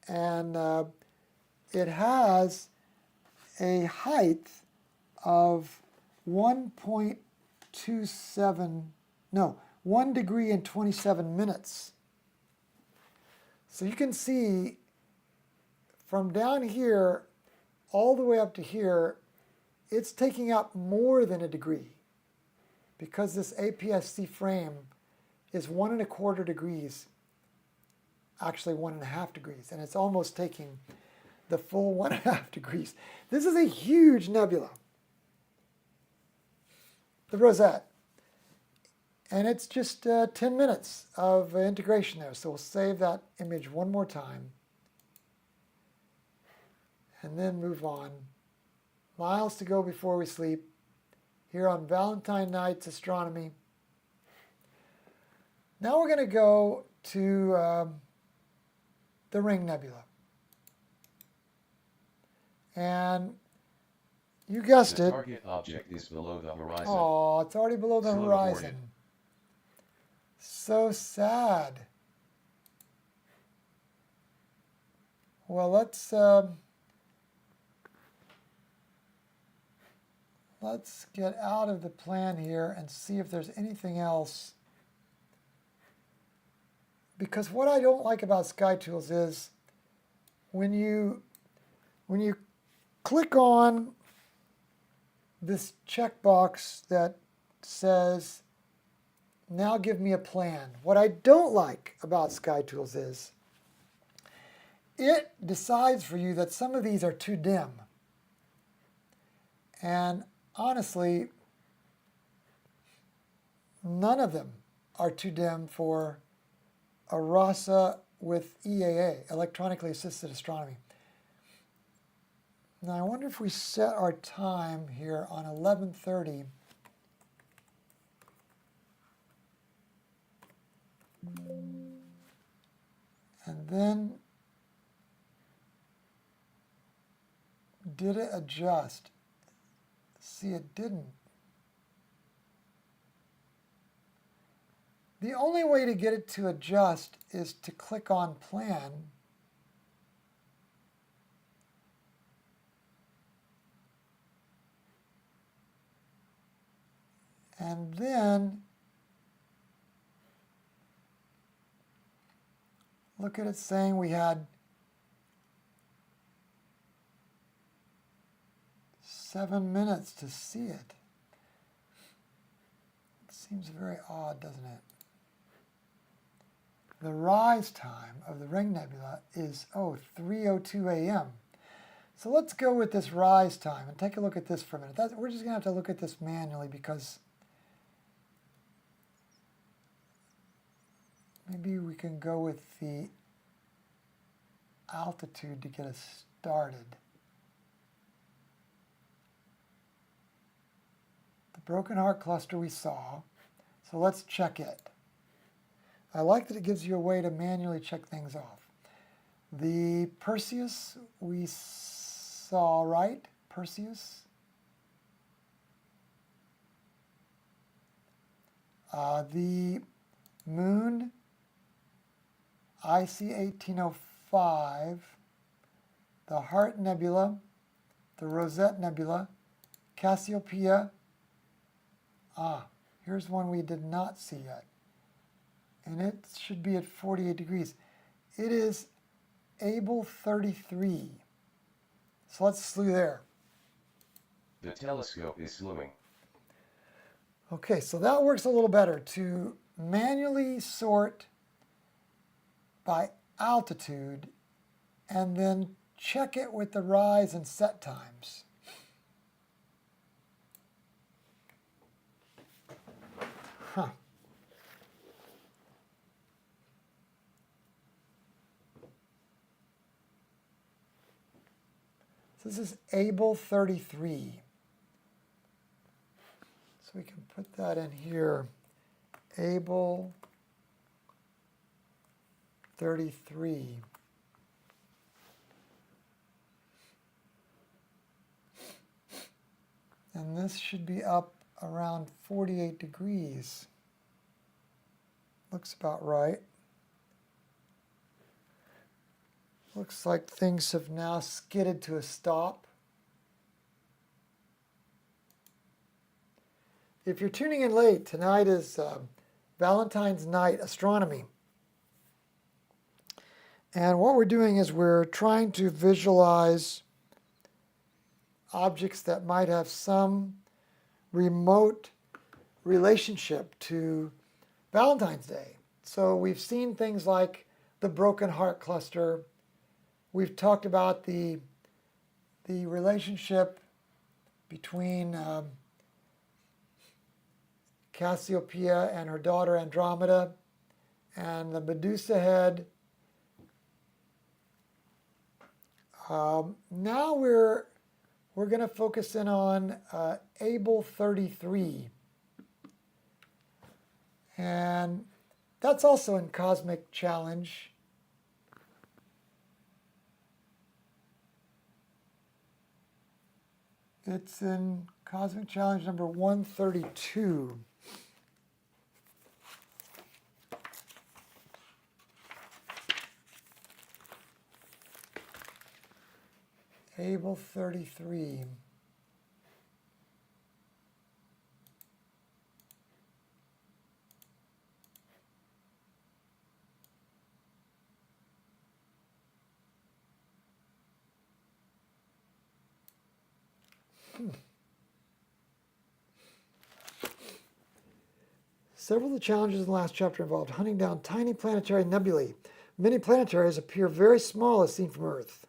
And it has a height of 1 degree and 27 minutes. So you can see from down here all the way up to here, it's taking up more than a degree because this APS-C frame is 1 1/4 degrees, actually 1.5 degrees, and it's almost taking the full 1.5 degrees. This is a huge nebula, the Rosette. And it's just 10 minutes of integration there. So we'll save that image one more time. And then move on. Miles to go before we sleep. Here on Valentine night's astronomy. Now we're going to go to the Ring Nebula. And you guessed it. The target object is below the horizon. Oh, it's already below the Slow horizon. reported. So sad. Well, let's get out of the plan here and see if there's anything else. Because what I don't like about SkyTools is when you click on this checkbox that says, now give me a plan. What I don't like about SkyTools is it decides for you that some of these are too dim. And honestly, none of them are too dim for a RASA with EAA, Electronically-assisted Astronomy. Now I wonder if we set our time here on 11:30. And then, did it adjust? See, it didn't. The only way to get it to adjust is to click on Plan. And then look at it saying we had 7 minutes to see it. It seems very odd, doesn't it? The rise time of the Ring Nebula is 3:02 a.m. So let's go with this rise time and take a look at this for a minute. We're just going to have to look at this manually because maybe we can go with the altitude to get us started. The Broken Heart Cluster we saw, so let's check it. I like that it gives you a way to manually check things off. The Perseus we saw, right? Perseus. The Moon IC1805, the Heart Nebula, the Rosette Nebula, Cassiopeia. Here's one we did not see yet. And it should be at 48 degrees. It is Abell 33. So let's slew there. The telescope is slewing. Okay, so that works a little better to manually sort by altitude and then check it with the rise and set times. Huh. So this is Abell 33. So we can put that in here. Abell 33. And this should be up around 48 degrees. Looks about right. Looks like things have now skidded to a stop. If you're tuning in late, tonight is Valentine's night astronomy. And what we're doing is we're trying to visualize objects that might have some remote relationship to Valentine's Day. So we've seen things like the Broken Heart Cluster. We've talked about the relationship between Cassiopeia and her daughter Andromeda, and the Medusa head. Now we're going to focus in on Abell 33. And that's also in Cosmic Challenge. It's in Cosmic Challenge number 132. Abell 33. Several of the challenges in the last chapter involved hunting down tiny planetary nebulae. Many planetaries appear very small as seen from Earth.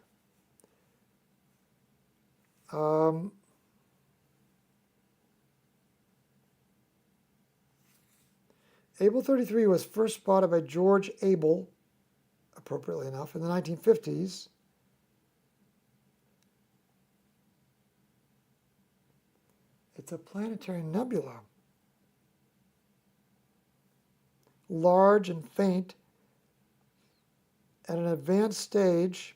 Abell 33 was first spotted by George Abell, appropriately enough, in the 1950s. It's a planetary nebula. Large and faint at an advanced stage.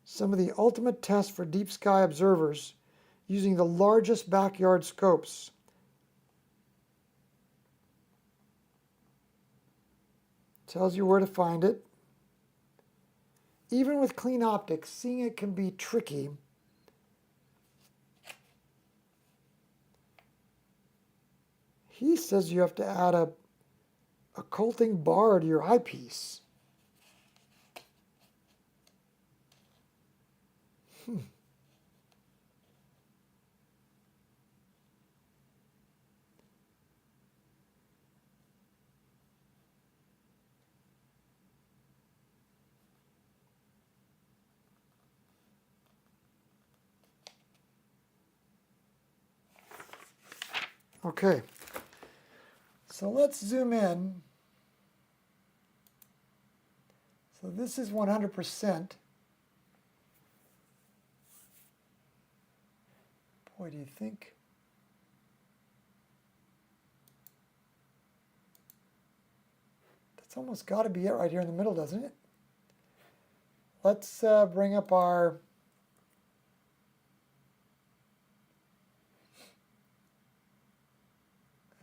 Some of the ultimate tests for deep sky observers using the largest backyard scopes. Tells you where to find it. Even with clean optics, seeing it can be tricky. He says you have to add a occulting bar to your eyepiece. Okay, so let's zoom in. So this is 100%. Boy, do you think? That's almost got to be it right here in the middle, doesn't it? Let's bring up our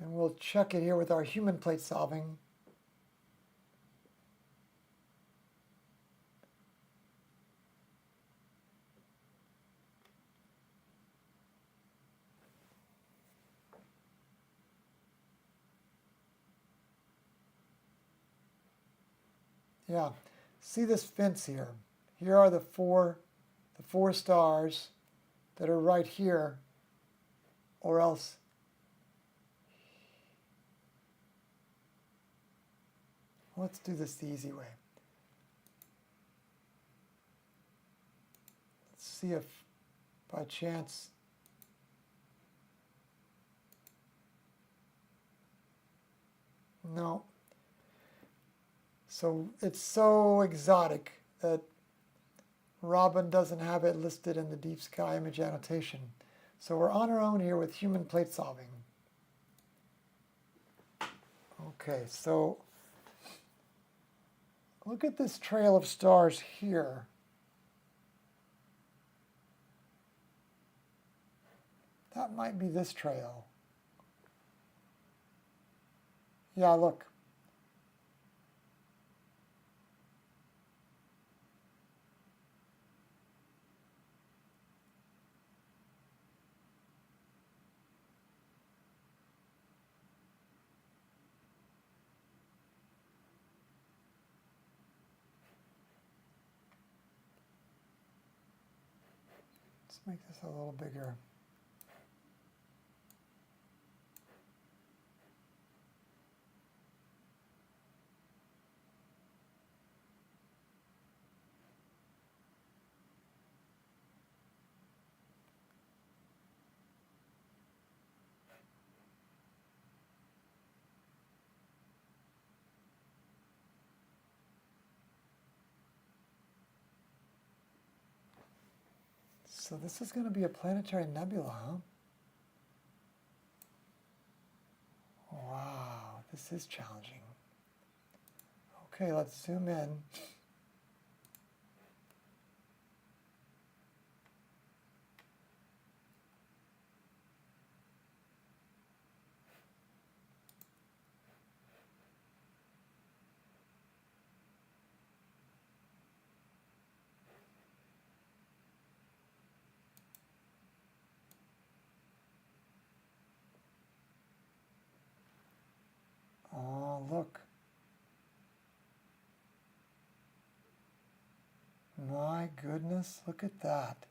and we'll check it here with our human plate solving. Yeah, see this fence here. Here are the four stars that are right here, or else let's do this the easy way. Let's see if by chance no. So it's so exotic that Robin doesn't have it listed in the deep sky image annotation. So we're on our own here with human plate solving. Okay, so look at this trail of stars here. That might be this trail. Yeah, look. Let's make this a little bigger. So this is going to be a planetary nebula, huh? Wow, this is challenging. Okay, let's zoom in. Oh, look. My goodness, look at that.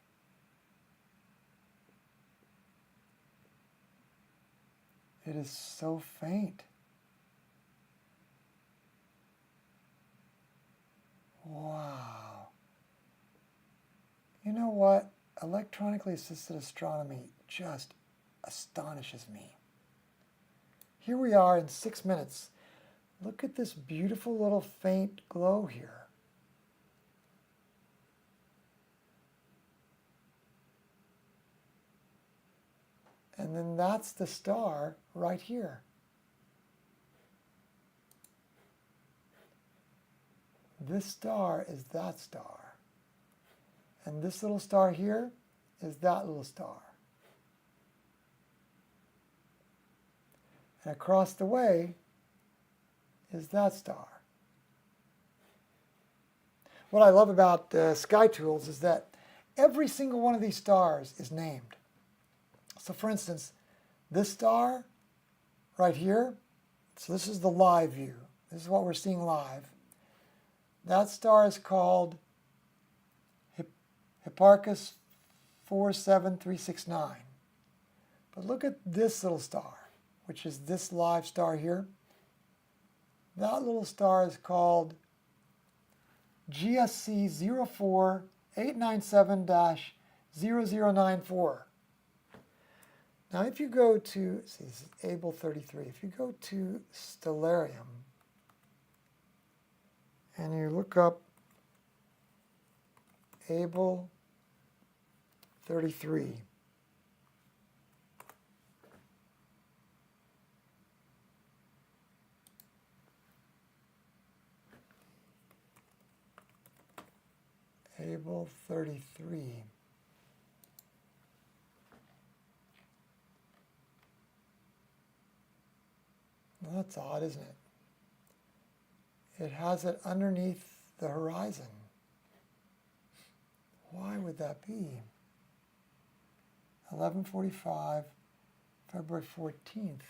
It is so faint. Wow. You know what? Electronically assisted astronomy just astonishes me. Here we are in 6 minutes. Look at this beautiful little faint glow here. And then that's the star right here. This star is that star. And this little star here is that little star. And across the way is that star. What I love about Sky Tools is that every single one of these stars is named. So for instance, this star right here, so this is the live view. This is what we're seeing live. That star is called Hipparchus 47369. But look at this little star, which is this live star here. That little star is called GSC 04897-0094. Now if you go to, see, this is Abell 33. If you go to Stellarium and you look up Abell 33, Abell 33. Well, that's odd, isn't it? It has it underneath the horizon. Why would that be? 11:45, February 14th.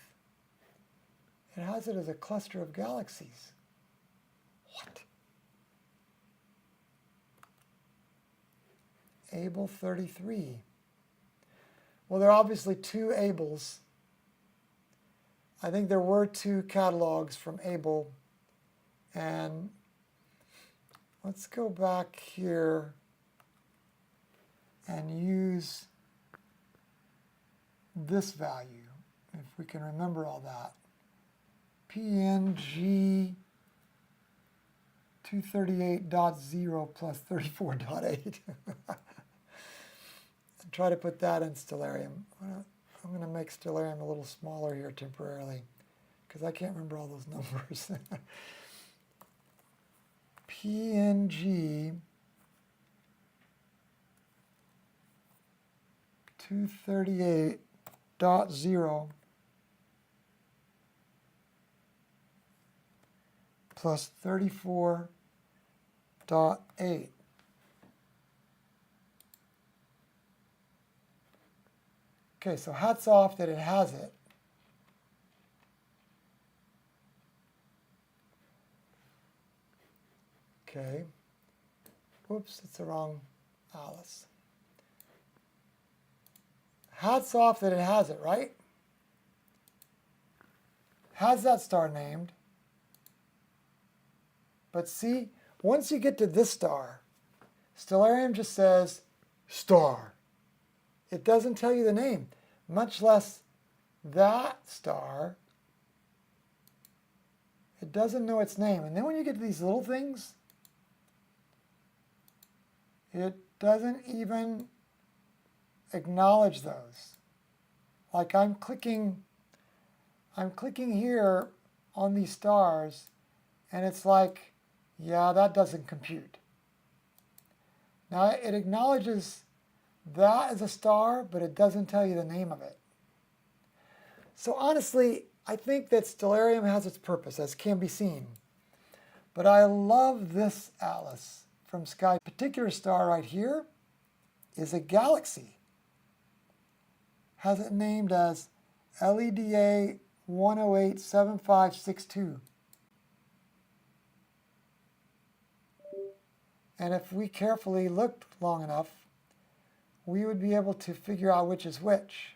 It has it as a cluster of galaxies. What? Abell 33. Well, there are obviously two Abells. I think there were two catalogs from Abell. And let's go back here and use this value, if we can remember all that. PNG 238.0 plus 34.8. And try to put that in Stellarium. I'm going to make Stellarium a little smaller here temporarily because I can't remember all those numbers. PNG 238.0 plus 34.8. Okay, so hats off that it has it. Okay. Whoops, it's the wrong Alice. Hats off that it has it, right? Has that star named. But see, once you get to this star, Stellarium just says star. It doesn't tell you the name, much less that star. It doesn't know its name. And then when you get to these little things, it doesn't even acknowledge those. Like I'm clicking here on these stars, and it's like, yeah, that doesn't compute. Now it acknowledges that as a star, but it doesn't tell you the name of it. So honestly, I think that Stellarium has its purpose, as can be seen. But I love this Alice from Sky. This particular star right here is a galaxy. Has it named as LEDA 1087562. And if we carefully looked long enough, we would be able to figure out which is which.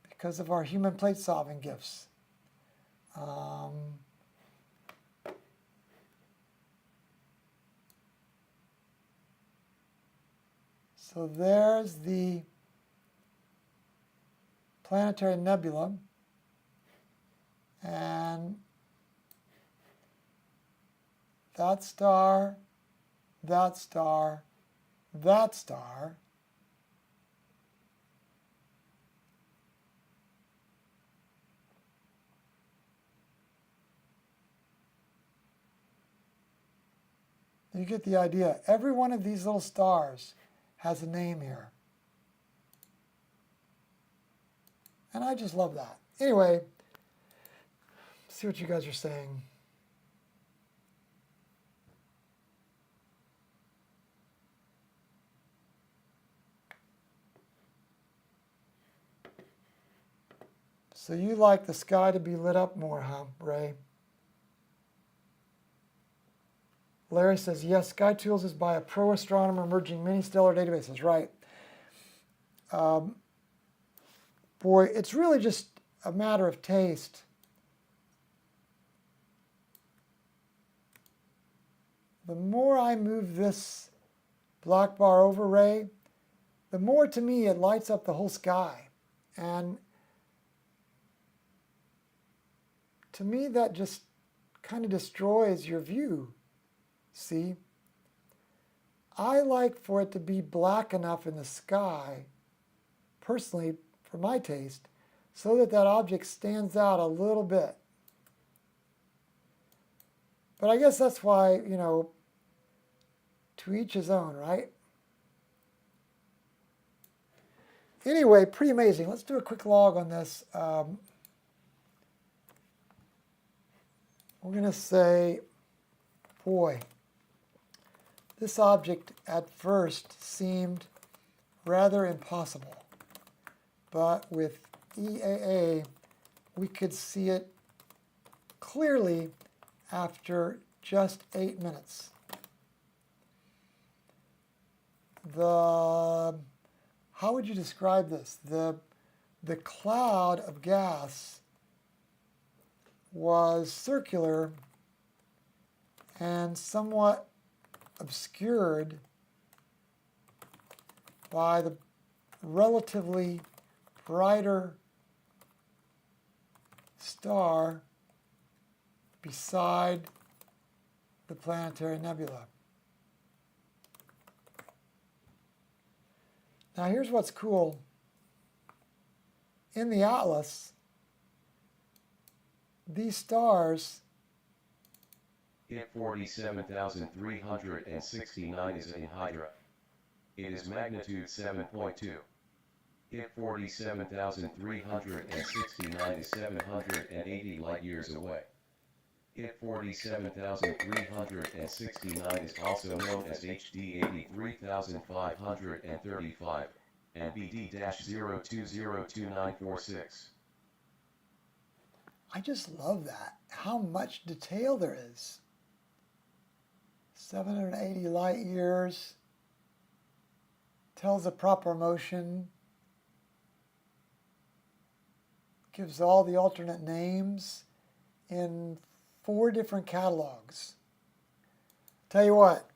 Because of our human plate solving gifts. So there's the planetary nebula, and that star, that star, that star, you get the idea. Every one of these little stars has a name here. And I just love that. Anyway, see what you guys are saying. So you like the sky to be lit up more, huh, Ray? Larry says, yes, Sky Tools is by a pro astronomer merging many stellar databases. Right. Boy, it's really just a matter of taste. The more I move this black bar over, Ray, the more to me it lights up the whole sky. And to me, that just kind of destroys your view. See? I like for it to be black enough in the sky, personally, for my taste, so that that object stands out a little bit. But I guess that's why, you know, to each his own, right? Anyway, pretty amazing. Let's do a quick log on this. We're going to say, boy, this object at first seemed rather impossible. But with EAA, we could see it clearly after just 8 minutes. How would you describe this? The cloud of gas was circular and somewhat obscured by the relatively brighter star beside the planetary nebula. Now here's what's cool. In the atlas, these stars, IT 47,369 is in Hydra. It is magnitude 7.2. IT 47,369 is 780 light-years away. IT 47,369 is also known as HD 83535 and BD-0202946. I just love that. How much detail there is. 780 light years. Tells the proper motion. Gives all the alternate names in 4 different catalogs. Tell you what,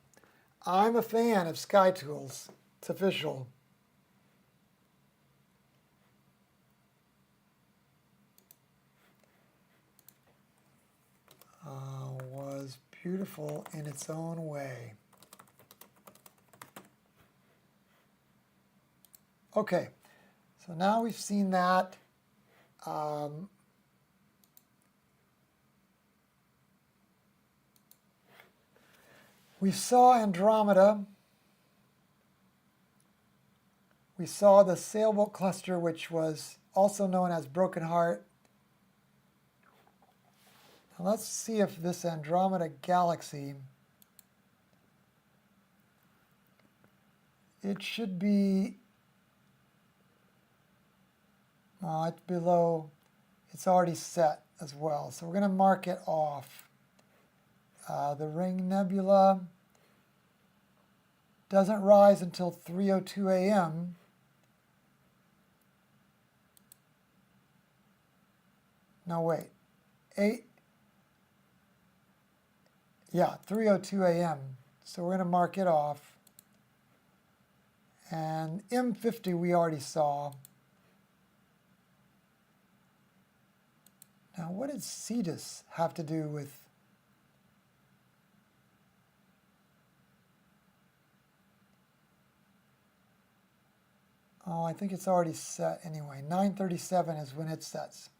I'm a fan of Sky Tools. It's official. Was beautiful in its own way. Okay, so now we've seen that. We saw Andromeda. We saw the Sailboat Cluster, which was also known as Broken Heart. Now let's see if this Andromeda galaxy, it should be, it's below, it's already set as well. So we're going to mark it off. The Ring Nebula doesn't rise until 3:02 a.m. No, wait. 3:02 a.m. So we're going to mark it off. And M50 we already saw. Now what did Cetus have to do with? Oh, I think it's already set anyway. 9:37 is when it sets.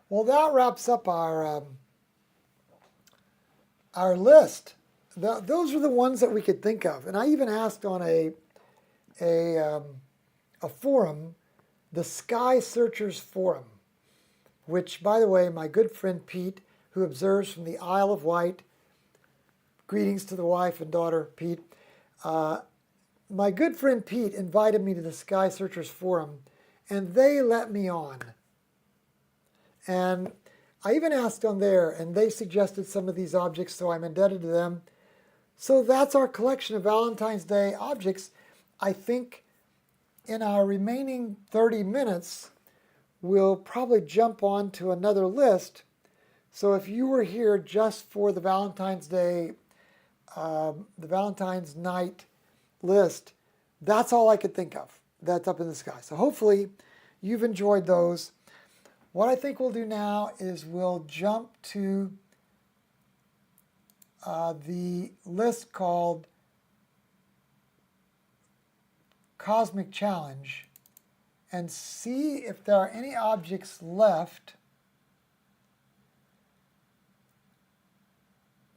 Well, that wraps up our list. Those are the ones that we could think of. And I even asked on a forum, the Sky Searchers Forum, which, by the way, my good friend Pete, who observes from the Isle of Wight, greetings to the wife and daughter, Pete. My good friend Pete invited me to the Sky Searchers Forum, and they let me on. And I even asked on there, and they suggested some of these objects, so I'm indebted to them. So that's our collection of Valentine's Day objects. I think in our remaining 30 minutes, we'll probably jump on to another list. So if you were here just for the Valentine's Day, the Valentine's night list, that's all I could think of. That's up in the sky. So hopefully you've enjoyed those. What I think we'll do now is we'll jump to the list called Cosmic Challenge and see if there are any objects left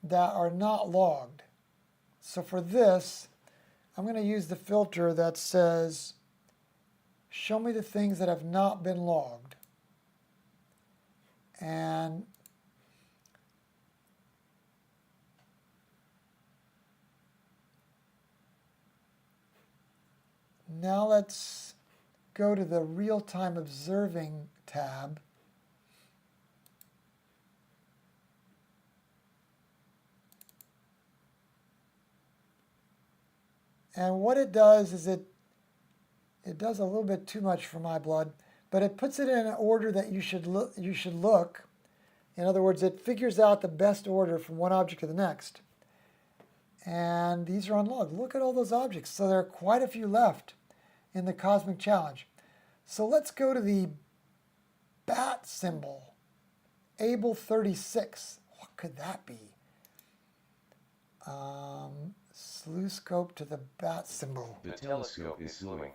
that are not logged. So for this, I'm going to use the filter that says, show me the things that have not been logged. And now let's go to the real-time observing tab. And what it does is it does a little bit too much for my blood, but it puts it in an order that you should look. In other words, it figures out the best order from one object to the next. And these are unlogged. Look at all those objects. So there are quite a few left in the Cosmic Challenge. So let's go to the bat symbol, Abell 36. What could that be? Slew scope to the bat symbol. The telescope is slewing.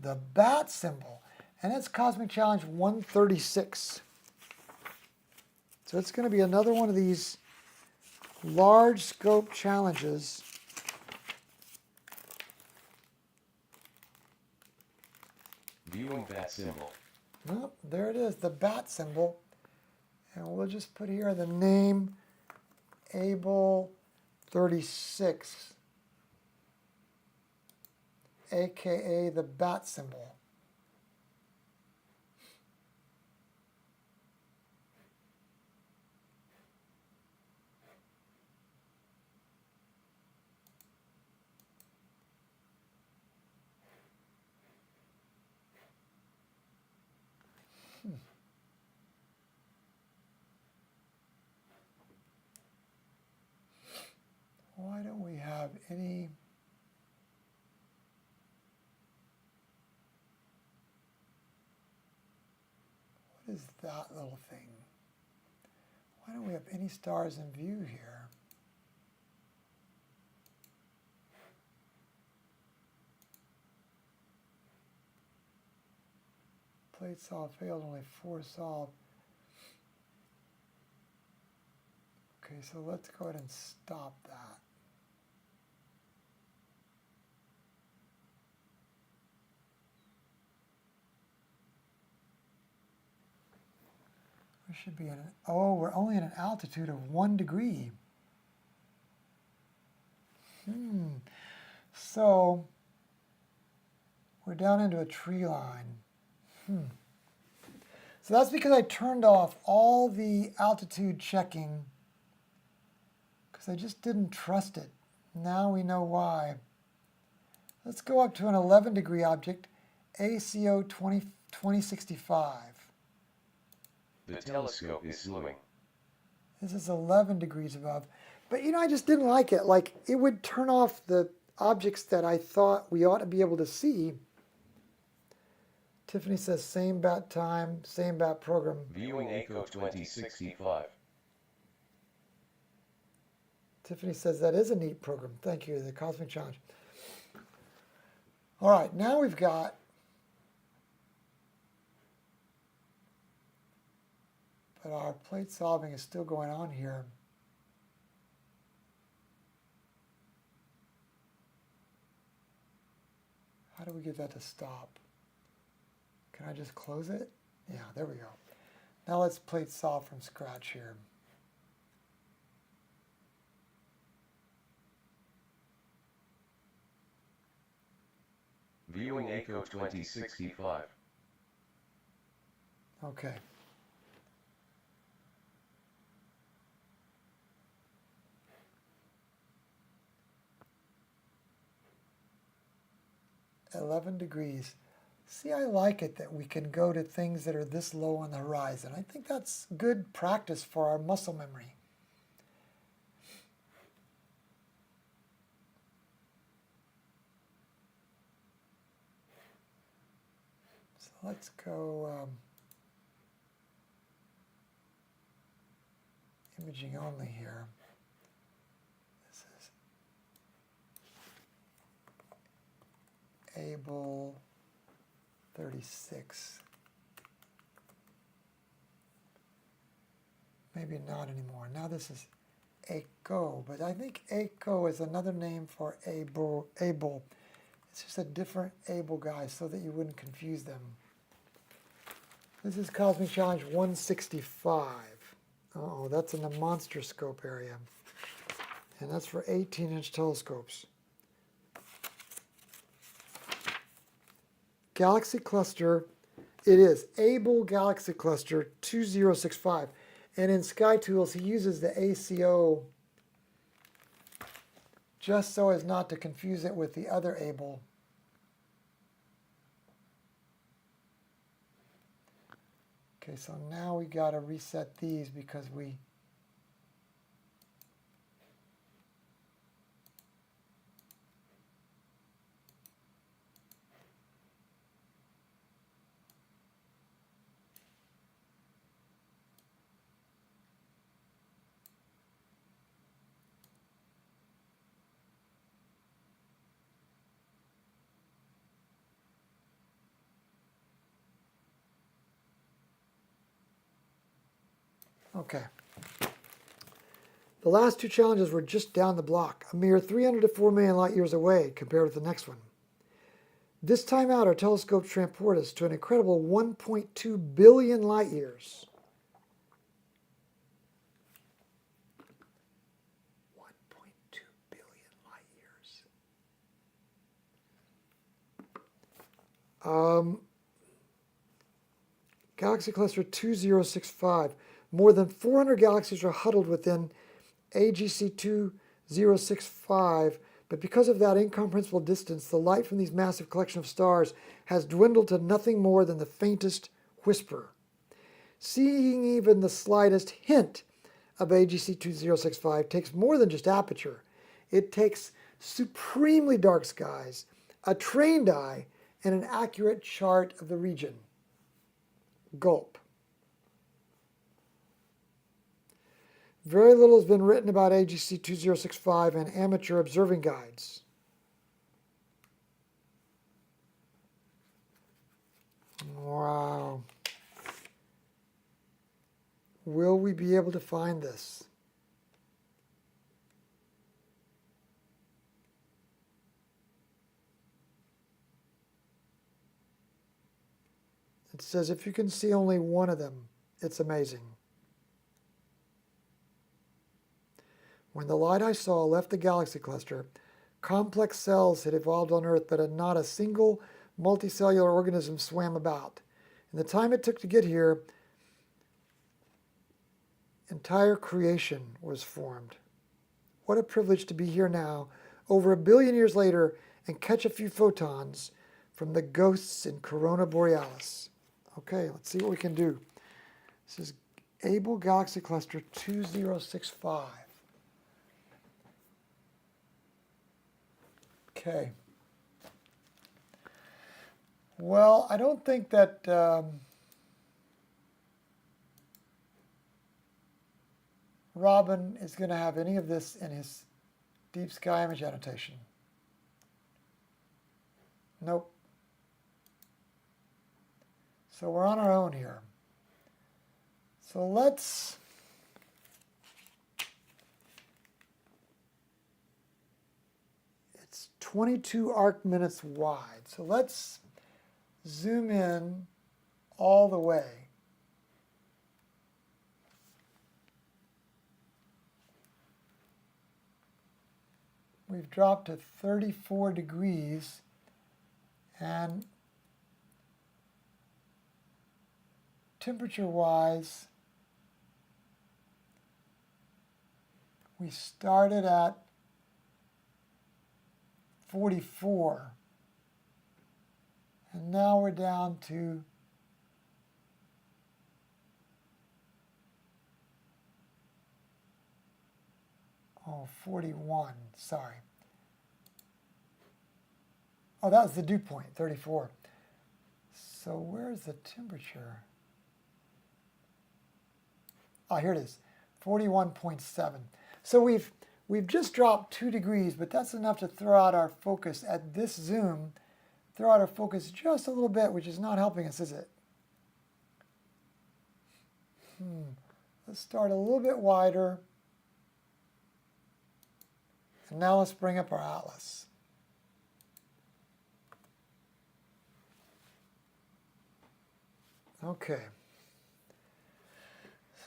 The bat symbol. And it's Cosmic Challenge 136. So it's going to be another one of these large scope challenges. Viewing bat symbol. Oh, there it is, the bat symbol. And we'll just put here the name Abell 36, aka the bat symbol. Why don't we have any? What is that little thing? Why don't we have any stars in view here? Plate solved, failed, only 4 solved. Okay, so let's go ahead and stop that. We should be in an, oh, we're only at an altitude of 1 degree. So we're down into a tree line. So that's because I turned off all the altitude checking because I just didn't trust it. Now we know why. Let's go up to an 11 degree object, ACO 2065. The telescope is slewing. This is 11 degrees above. But you know, I just didn't like it. Like, it would turn off the objects that I thought we ought to be able to see. Tiffany says, same bat time, same bat program. Viewing ACO 2065. Tiffany says, that is a neat program. Thank you, the Cosmic Challenge. All right, now we've got but our plate solving is still going on here. How do we get that to stop? Can I just close it? Yeah, there we go. Now let's plate solve from scratch here. Viewing ACO 2065. Okay. $11. See, I like it that we can go to things that are this low on the horizon. I think that's good practice for our muscle memory. So let's go imaging only here. This is Abell 36. Maybe not anymore. Now this is Echo, but I think Echo is another name for Abell. It's just a different Abell guy so that you wouldn't confuse them. This is Cosmic Challenge 165. Uh-oh, that's in the monster scope area. And that's for 18-inch telescopes. Galaxy Cluster, it is Abell Galaxy Cluster 2065. And in SkyTools, he uses the ACO just so as not to confuse it with the other Abell. Okay, so now we got to reset these because we okay. The last two challenges were just down the block, a mere 300 to 4 million light years away compared with the next one. This time out, our telescopes transport us to an incredible 1.2 billion light years. 1.2 billion light years. Galaxy Cluster 2065. More than 400 galaxies are huddled within AGC 2065, but because of that incomprehensible distance, the light from these massive collection of stars has dwindled to nothing more than the faintest whisper. Seeing even the slightest hint of AGC 2065 takes more than just aperture. It takes supremely dark skies, a trained eye, and an accurate chart of the region. Gulp. Very little has been written about AGC 2065 and amateur observing guides. Wow. Will we be able to find this? It says if you can see only one of them, it's amazing. When the light I saw left the galaxy cluster, complex cells had evolved on Earth, but not a single multicellular organism swam about. In the time it took to get here, entire creation was formed. What a privilege to be here now, over 1 billion years later, and catch a few photons from the ghosts in Corona Borealis. Okay, let's see what we can do. This is Abell Galaxy Cluster 2065. Okay. Well, I don't think that Robin is going to have any of this in his deep sky image annotation. Nope. So we're on our own here. So let's it's 22 arc minutes wide. So let's zoom in all the way. We've dropped to 34 degrees, and temperature-wise, we started at 44, and now we're down to 41, sorry. Oh, that was the dew point, 34. So where's the temperature? Oh, here it is, 41.7. So we've just dropped 2 degrees, but that's enough to throw out our focus at this zoom, throw out our focus just a little bit, which is not helping us, is it? Let's start a little bit wider. And now let's bring up our atlas. Okay.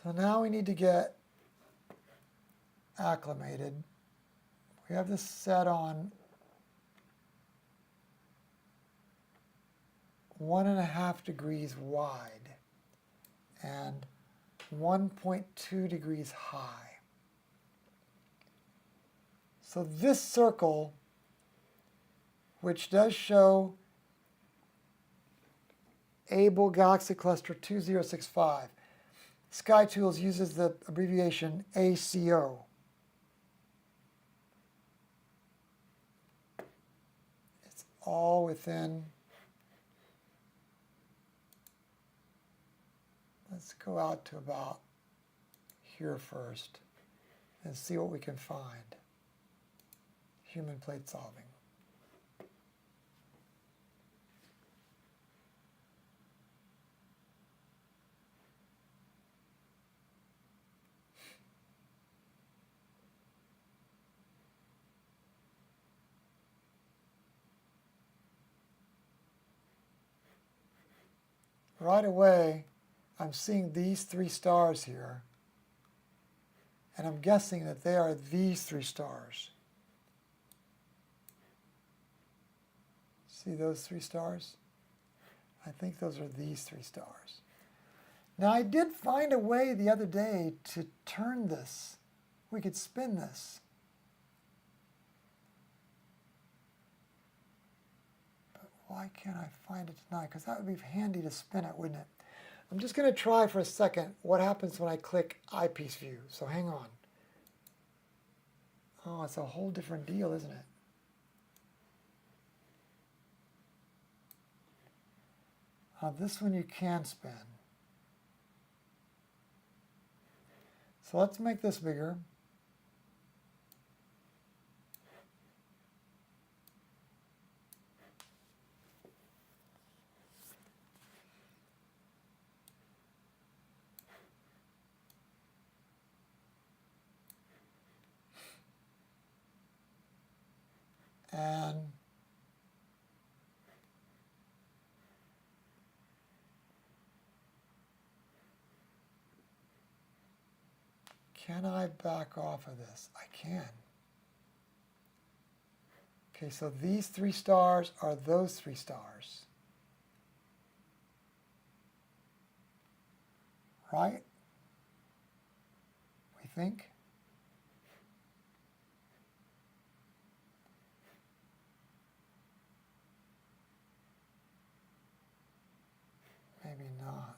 So now we need to get acclimated. We have this set on 1.5 degrees wide and 1.2 degrees high. So this circle, which does show Abell Galaxy Cluster 2065, Sky Tools uses the abbreviation ACO. It's all within. Let's go out to about here first and see what we can find. Human plate solving. Right away, I'm seeing these 3 stars here, and I'm guessing that they are these 3 stars. See those 3 stars? I think those are these 3 stars. Now I did find a way the other day to turn this. We could spin this. But why can't I find it tonight? Because that would be handy to spin it, wouldn't it? I'm just going to try for a second what happens when I click eyepiece view. So hang on. Oh, it's a whole different deal, isn't it? This one you can spin. So let's make this bigger. And can I back off of this? I can. Okay, so these 3 stars are those 3 stars. Right? We think? Maybe not.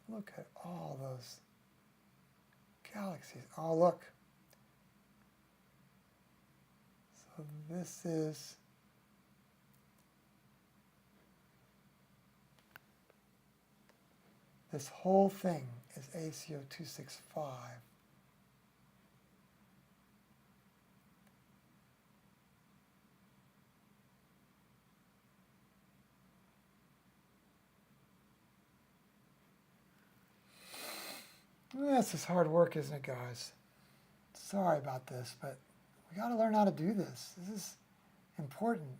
Look at all those galaxies. Oh, look. So this is this whole thing is ACO 265. This is hard work, isn't it, guys? Sorry about this, but we got to learn how to do this. This is important.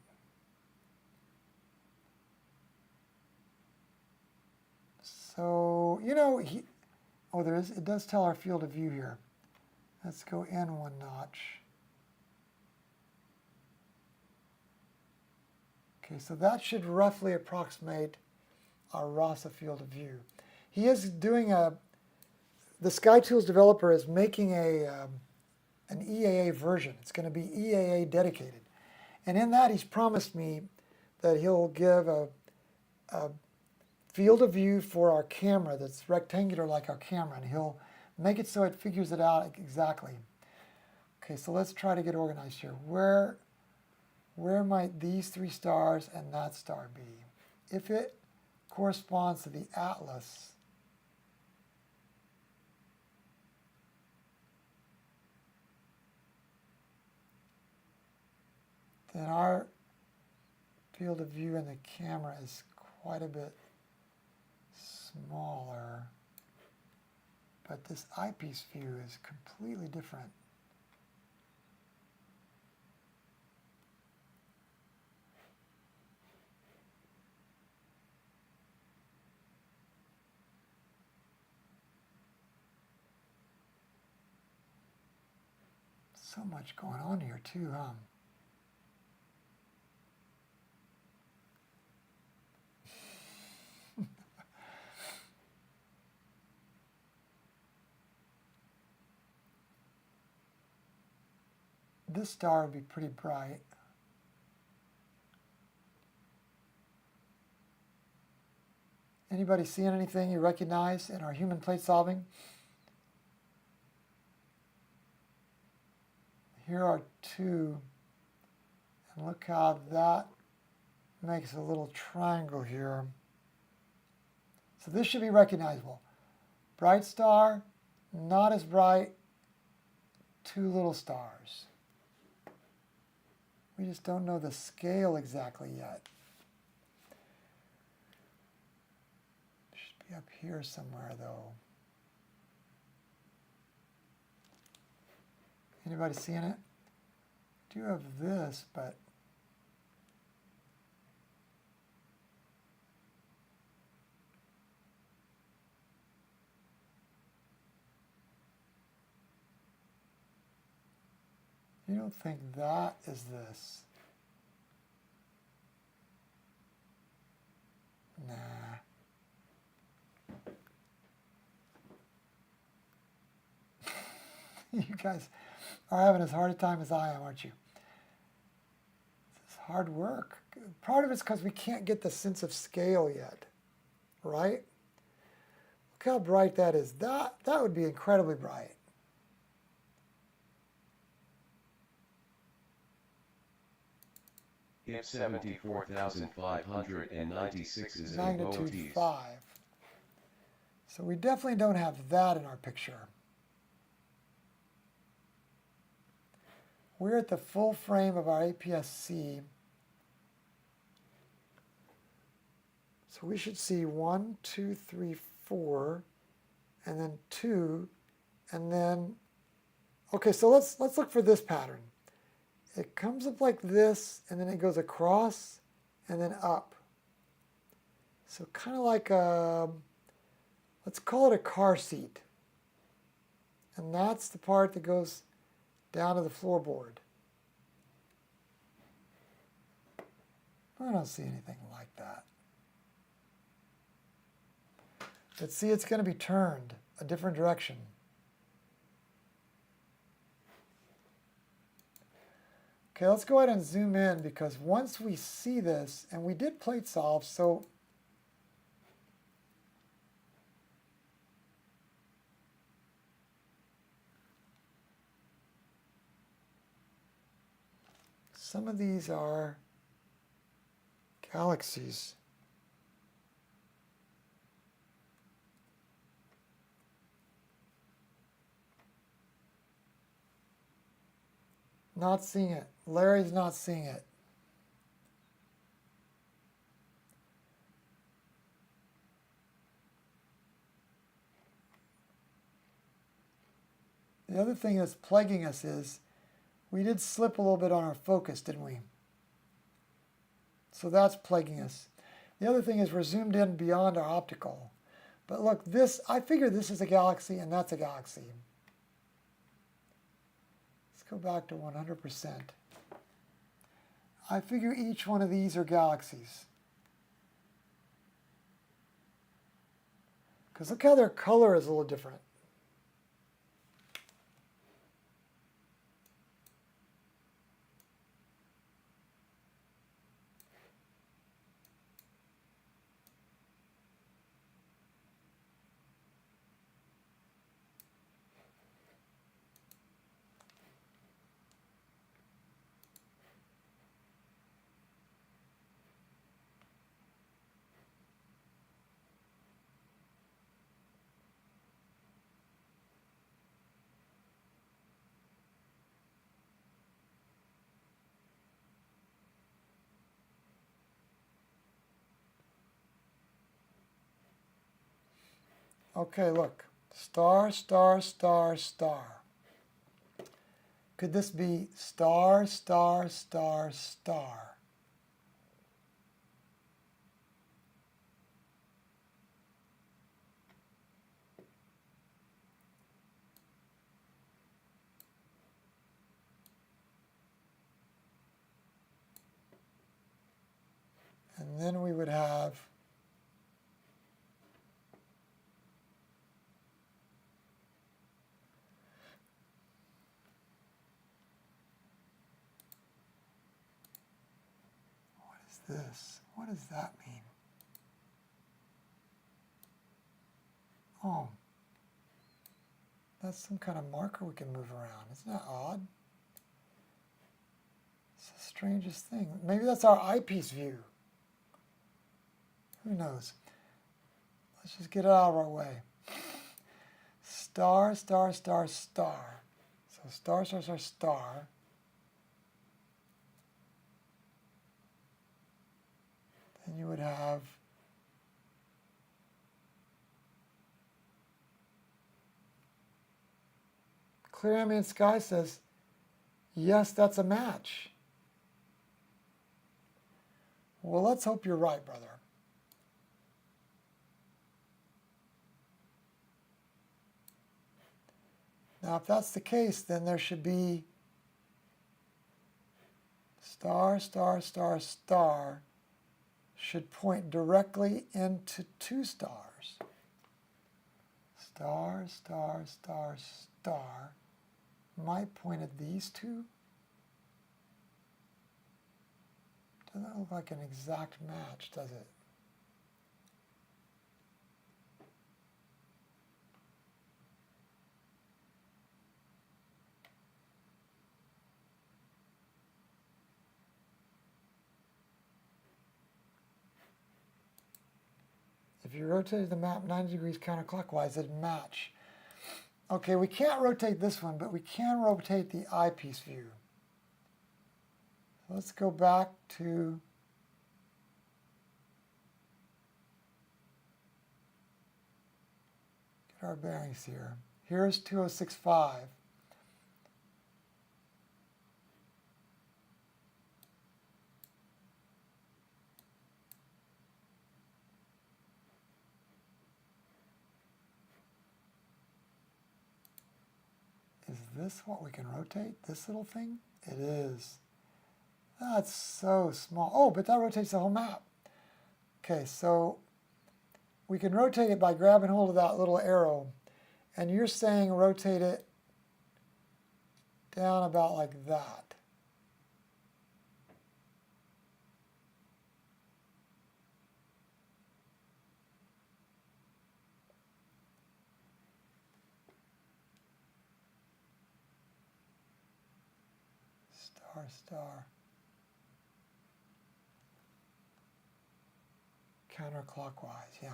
So, you know, it does tell our field of view here. Let's go in 1 notch. Okay, so that should roughly approximate our RASA field of view. He is doing the Sky Tools developer is making an EAA version. It's going to be EAA dedicated. And in that, he's promised me that he'll give a field of view for our camera that's rectangular like our camera, and he'll make it so it figures it out exactly. Okay, so let's try to get organized here. Where might these 3 stars and that star be? If it corresponds to the atlas, then our field of view in the camera is quite a bit smaller. But this eyepiece view is completely different. So much going on here too, huh? This star would be pretty bright. Anybody seeing anything you recognize in our human plate solving? Here are two, and look how that makes a little triangle here. So this should be recognizable. Bright star, not as bright, two little stars. We just don't know the scale exactly yet. Should be up here somewhere though. Anybody seeing it? I do have this, but you don't think that is this? Nah. You guys are having as hard a time as I am, aren't you? This is hard work. Part of it's because we can't get the sense of scale yet, right? Look how bright that is. That would be incredibly bright. If 74,596 is a Magnitude 5. So we definitely don't have that in our picture. We're at the full frame of our APS-C. So we should see 1, 2, 3, 4, and then 2, and then, okay, so let's look for this pattern. It comes up like this, and then it goes across, and then up. So kind of like a, let's call it a car seat. And that's the part that goes down to the floorboard. I don't see anything like that. But see, it's going to be turned a different direction. Okay, let's go ahead and zoom in, because once we see this, and we did plate solve, so some of these are galaxies. Not seeing it. Larry's not seeing it. The other thing that's plaguing us is we did slip a little bit on our focus, didn't we? So that's plaguing us. The other thing is we're zoomed in beyond our optical. But look, this, I figure this is a galaxy and that's a galaxy. Let's go back to 100%. I figure each one of these are galaxies. Because look how their color is a little different. Okay, look. Star, star, star, star. Could this be star, star, star, star? And then we would have this. What does that mean? Oh, that's some kind of marker we can move around. Isn't that odd? It's the strangest thing. Maybe that's our eyepiece view. Who knows? Let's just get it out of our way. Star, star, star, star. So star, star, star, star. Then you would have Clear Ambient Sky says, yes, that's a match. Well, let's hope you're right, brother. Now, if that's the case, then there should be star, star, star, star should point directly into two stars. Star, star, star, star might point at these two. Doesn't look like an exact match, does it? If you rotated the map 90 degrees counterclockwise, it'd match. Okay, we can't rotate this one, but we can rotate the eyepiece view. So let's go back to get our bearings here. Here's 2065. Is this what we can rotate? This little thing? It is. That's so small. Oh, but that rotates the whole map. Okay, so we can rotate it by grabbing hold of that little arrow. And you're saying rotate it down about like that. Star, star. Counterclockwise, yeah.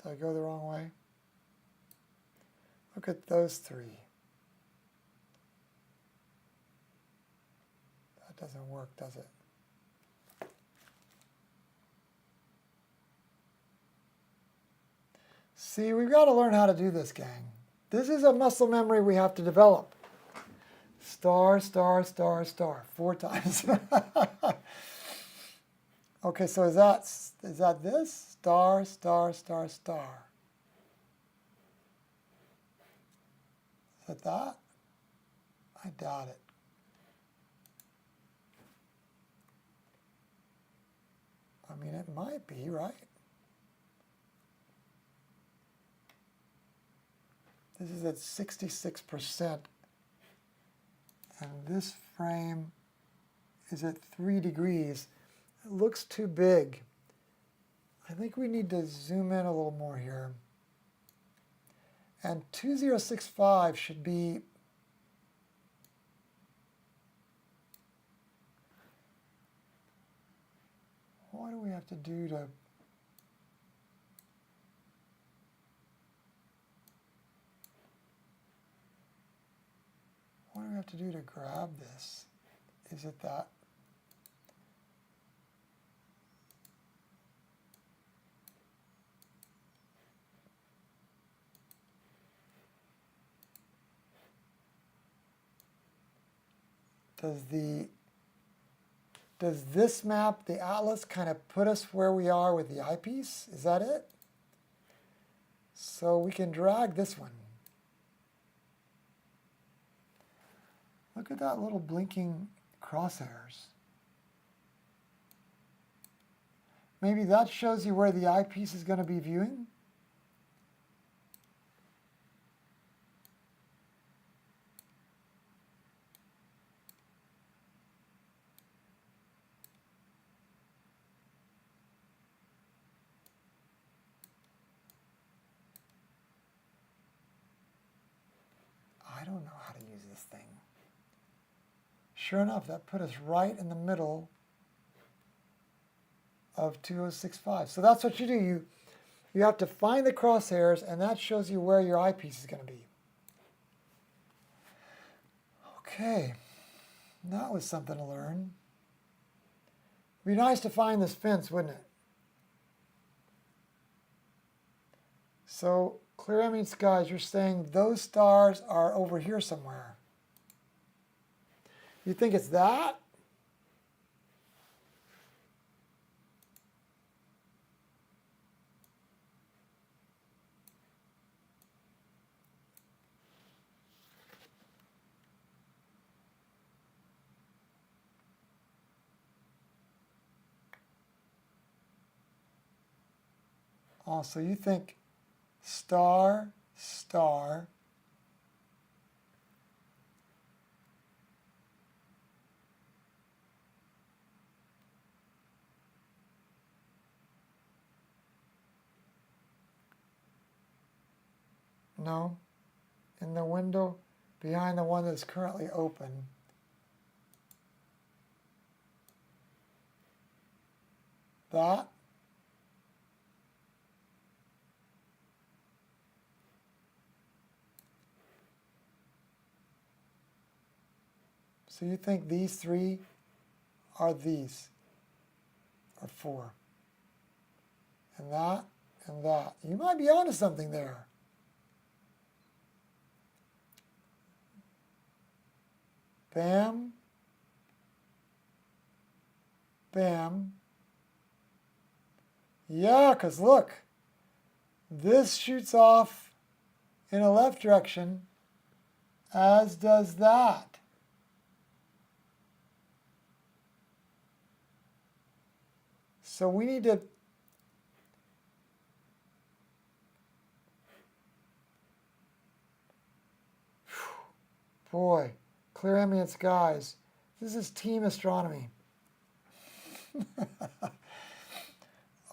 Did I go the wrong way? Look at those three. That doesn't work, does it? See, we've got to learn how to do this, gang. This is a muscle memory we have to develop. Star, star, star, star, 4 times. Okay, so is that this? Star, star, star, star. Is that that? I doubt it. I mean, it might be, right? This is at 66%, and this frame is at 3 degrees. It looks too big. I think we need to zoom in a little more here. And 2065 should be what do we have to do to what do we have to do to grab this? Is it that? Does this map, the atlas, kind of put us where we are with the eyepiece? Is that it? So we can drag this one. Look at that little blinking crosshairs. Maybe that shows you where the eyepiece is going to be viewing. I don't know how to use this thing. Sure enough, that put us right in the middle of 2065. So that's what you do. You have to find the crosshairs, and that shows you where your eyepiece is going to be. Okay, that was something to learn. It'd be nice to find this fence, wouldn't it? So, clear ambient skies, you're saying those stars are over here somewhere. You think it's that? Oh, so you think star, star, no, in the window behind the one that's currently open. That? So you think these three are these, or four. And that, and that. You might be onto something there. Bam, bam. Yeah, because look, this shoots off in a left direction, as does that. So we need to boy, clear ambient skies. This is team astronomy.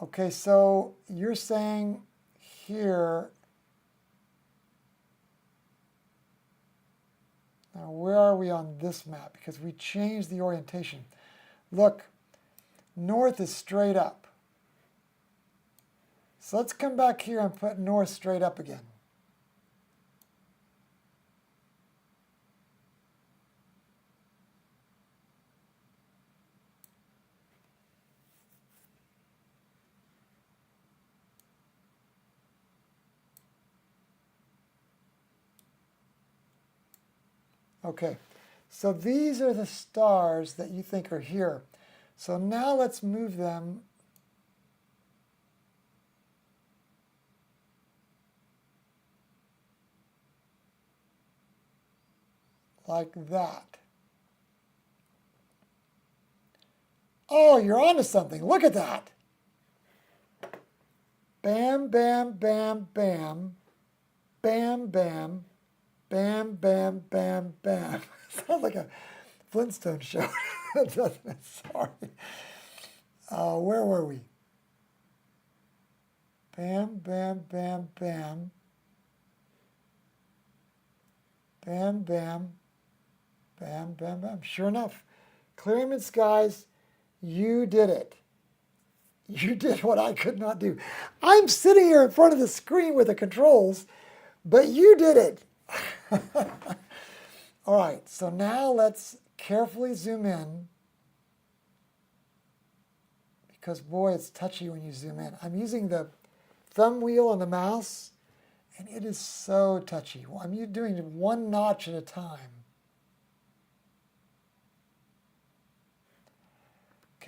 Okay, so you're saying here, now where are we on this map? Because we changed the orientation. Look, north is straight up. So let's come back here and put north straight up again. Okay, so these are the stars that you think are here. So now let's move them like that. Oh, you're onto something. Look at that. Bam, bam, bam, bam. Bam, bam. Bam, bam, bam, bam. Sounds like a Flintstone show, doesn't it? Sorry. Where were we? Bam, bam, bam, bam. Bam, bam. Bam, bam, bam. Sure enough, clear ambient skies, you did it. You did what I could not do. I'm sitting here in front of the screen with the controls, but you did it. All right, so now let's carefully zoom in, because boy, it's touchy when you zoom in. I'm using the thumb wheel on the mouse, and it is so touchy. I'm doing one notch at a time.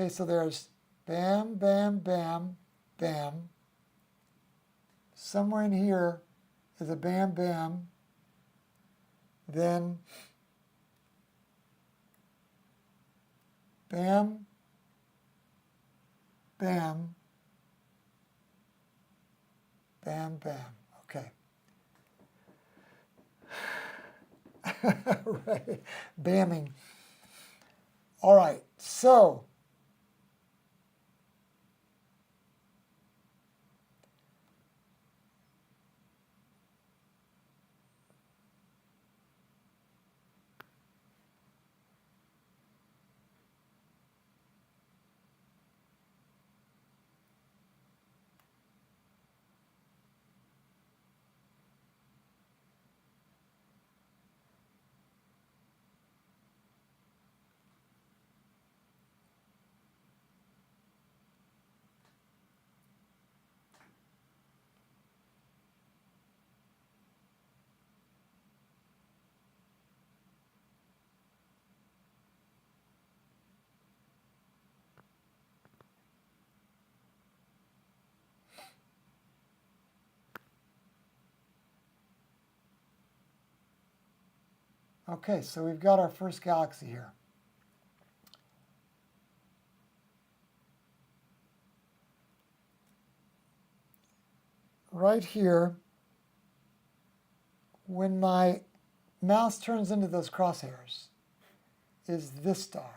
Okay, so there's bam, bam, bam, bam. Somewhere in here is a bam, bam. Then bam, bam, bam, bam. Okay. Right. Bamming. All right, so okay, so we've got our first galaxy here. Right here, when my mouse turns into those crosshairs, is this star.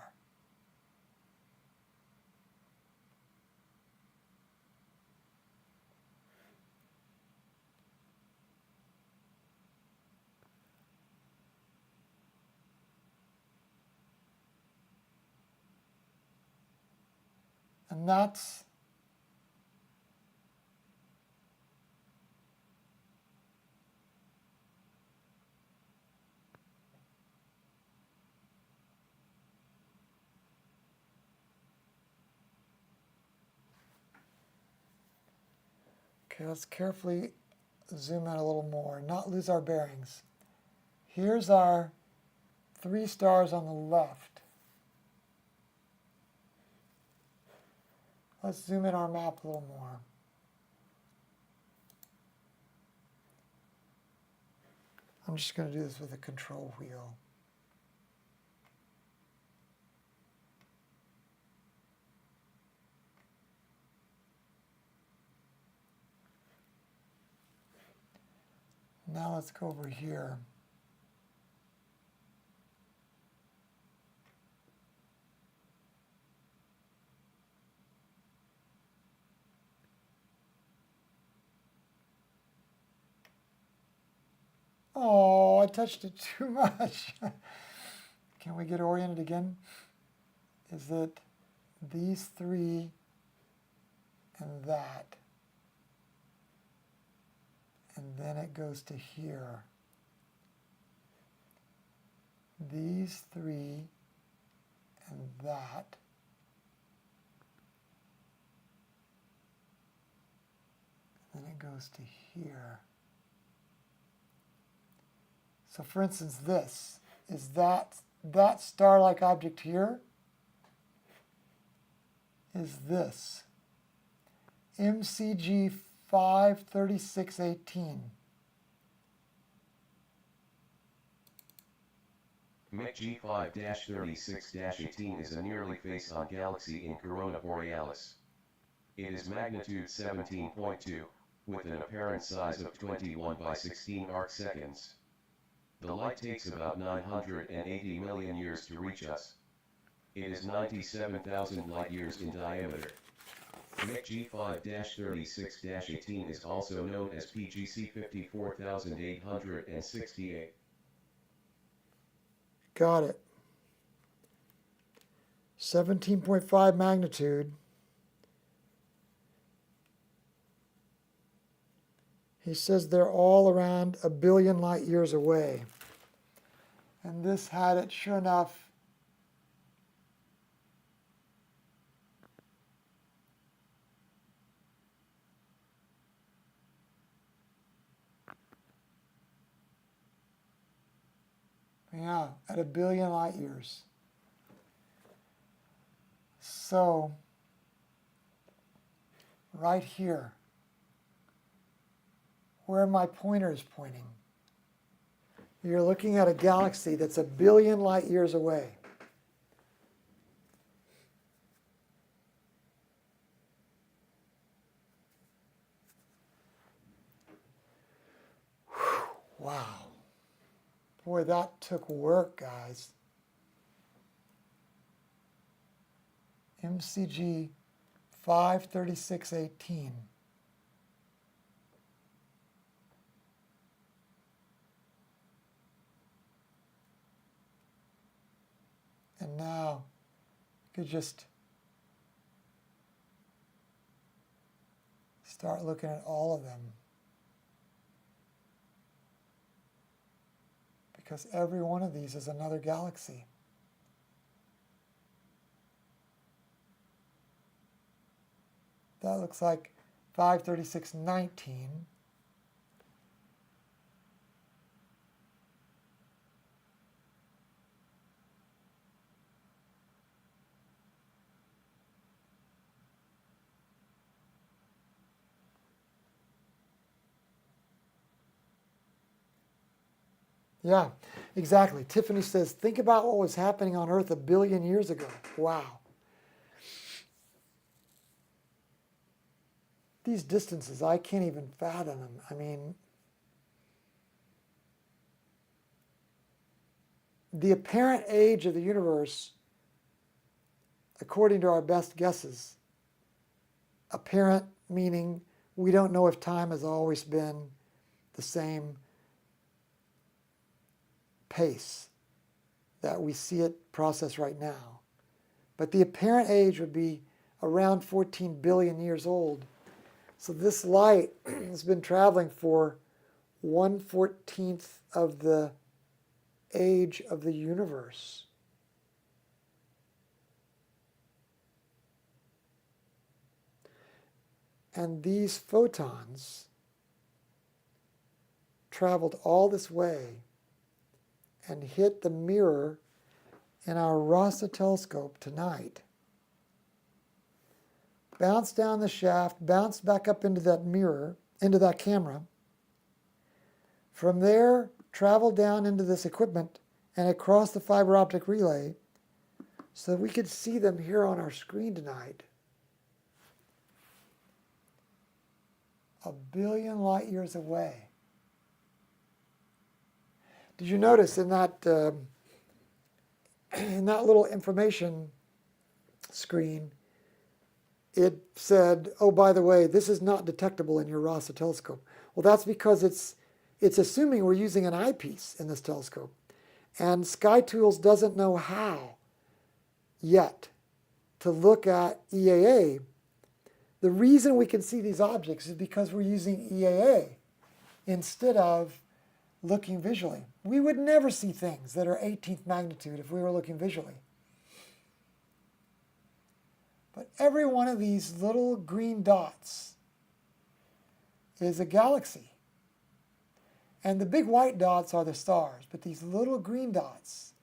And that's okay, let's carefully zoom in a little more, not lose our bearings. Here's our 3 stars on the left. Let's zoom in our map a little more. I'm just going to do this with a control wheel. Now let's go over here. Oh, I touched it too much. Can we get oriented again? Is it these 3 and that? And then it goes to here. These 3 and that. And then it goes to here. So for instance, this is that star-like object here is this MCG 53618. MCG 5-36-18 is a nearly face-on galaxy in Corona Borealis. It is magnitude 17.2, with an apparent size of 21 by 16 arcseconds. The light takes about 980 million years to reach us. It is 97,000 light-years in diameter. MCG 5-36-18 is also known as PGC 54868. Got it. 17.5 magnitude. He says they're all around 1 billion light years away. And this had it, sure enough, yeah, at 1 billion light years. So, right here, where my pointer is pointing, you're looking at a galaxy that's 1 billion light years away. Whew, wow. Boy, that took work, guys. MCG 53618. And now you could just start looking at all of them, because every one of these is another galaxy. That looks like 53619. Yeah, exactly. Tiffany says, think about what was happening on Earth 1 billion years ago. Wow. These distances, I can't even fathom them. I mean, the apparent age of the universe, according to our best guesses, apparent meaning we don't know if time has always been the same pace that we see it process right now. But the apparent age would be around 14 billion years old. So this light has been traveling for 1/14 of the age of the universe. And these photons traveled all this way and hit the mirror in our RASA telescope tonight. Bounced down the shaft, bounced back up into that mirror, into that camera. From there, traveled down into this equipment and across the fiber optic relay so that we could see them here on our screen tonight. 1 billion light years away. Did you notice in that little information screen, it said, oh, by the way, this is not detectable in your RASA telescope. Well, that's because it's assuming we're using an eyepiece in this telescope. And SkyTools doesn't know how yet to look at EAA. The reason we can see these objects is because we're using EAA instead of looking visually. We would never see things that are 18th magnitude if we were looking visually. But every one of these little green dots is a galaxy. And the big white dots are the stars, but these little green dots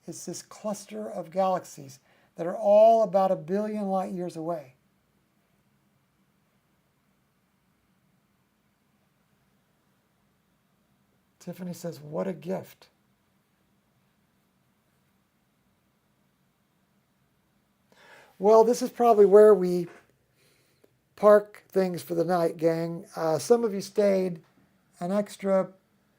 is this cluster of galaxies that are all about 1 billion light years away. Tiffany says, what a gift. Well, this is probably where we park things for the night, gang. Some of you stayed an extra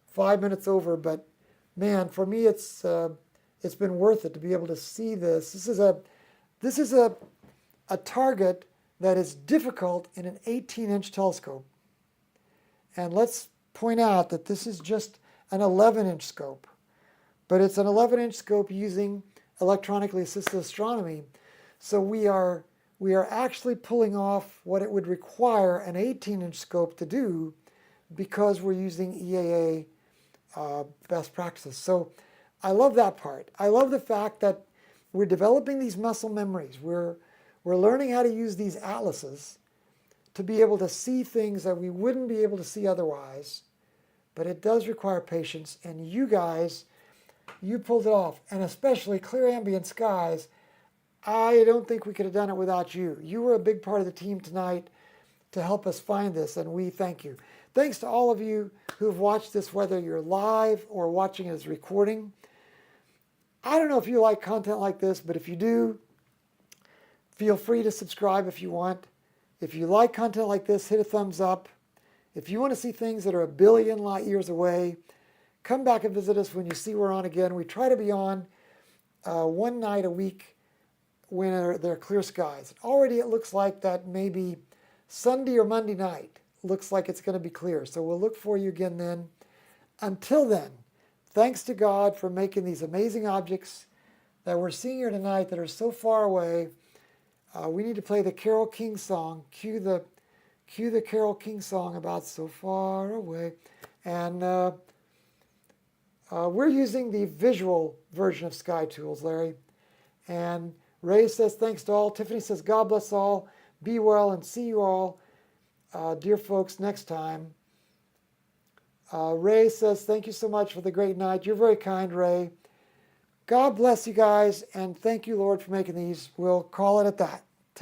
5 minutes over, but man, for me, it's been worth it to be able to see this. This is a target that is difficult in an 18-inch telescope. And let's point out that this is just an 11-inch scope, but it's an 11-inch scope using electronically-assisted astronomy. So we are actually pulling off what it would require an 18-inch scope to do because we're using EAA best practices. So I love that part. I love the fact that we're developing these muscle memories. We're learning how to use these atlases to be able to see things that we wouldn't be able to see otherwise. But it does require patience, and you guys, you pulled it off. And especially clear ambient skies, I don't think we could have done it without you. You were a big part of the team tonight to help us find this, and we thank you. Thanks to all of you who've watched this, whether you're live or watching it as recording. I don't know if you like content like this, but if you do, feel free to subscribe if you want. If you like content like this, hit a thumbs up. If you want to see things that are a billion light years away, come back and visit us when you see we're on again. We try to be on one night a week when there are clear skies. Already it looks like that maybe Sunday or Monday night looks like it's going to be clear. So we'll look for you again then. Until then, thanks to God for making these amazing objects that we're seeing here tonight that are so far away. We need to play the Carole King song. Cue the Carole King song about so far away. And we're using the visual version of Sky Tools, Larry. And Ray says thanks to all. Tiffany says God bless all. Be well and see you all, dear folks, next time. Ray says thank you so much for the great night. You're very kind, Ray. God bless you guys, and thank you, Lord, for making these. We'll call it at that.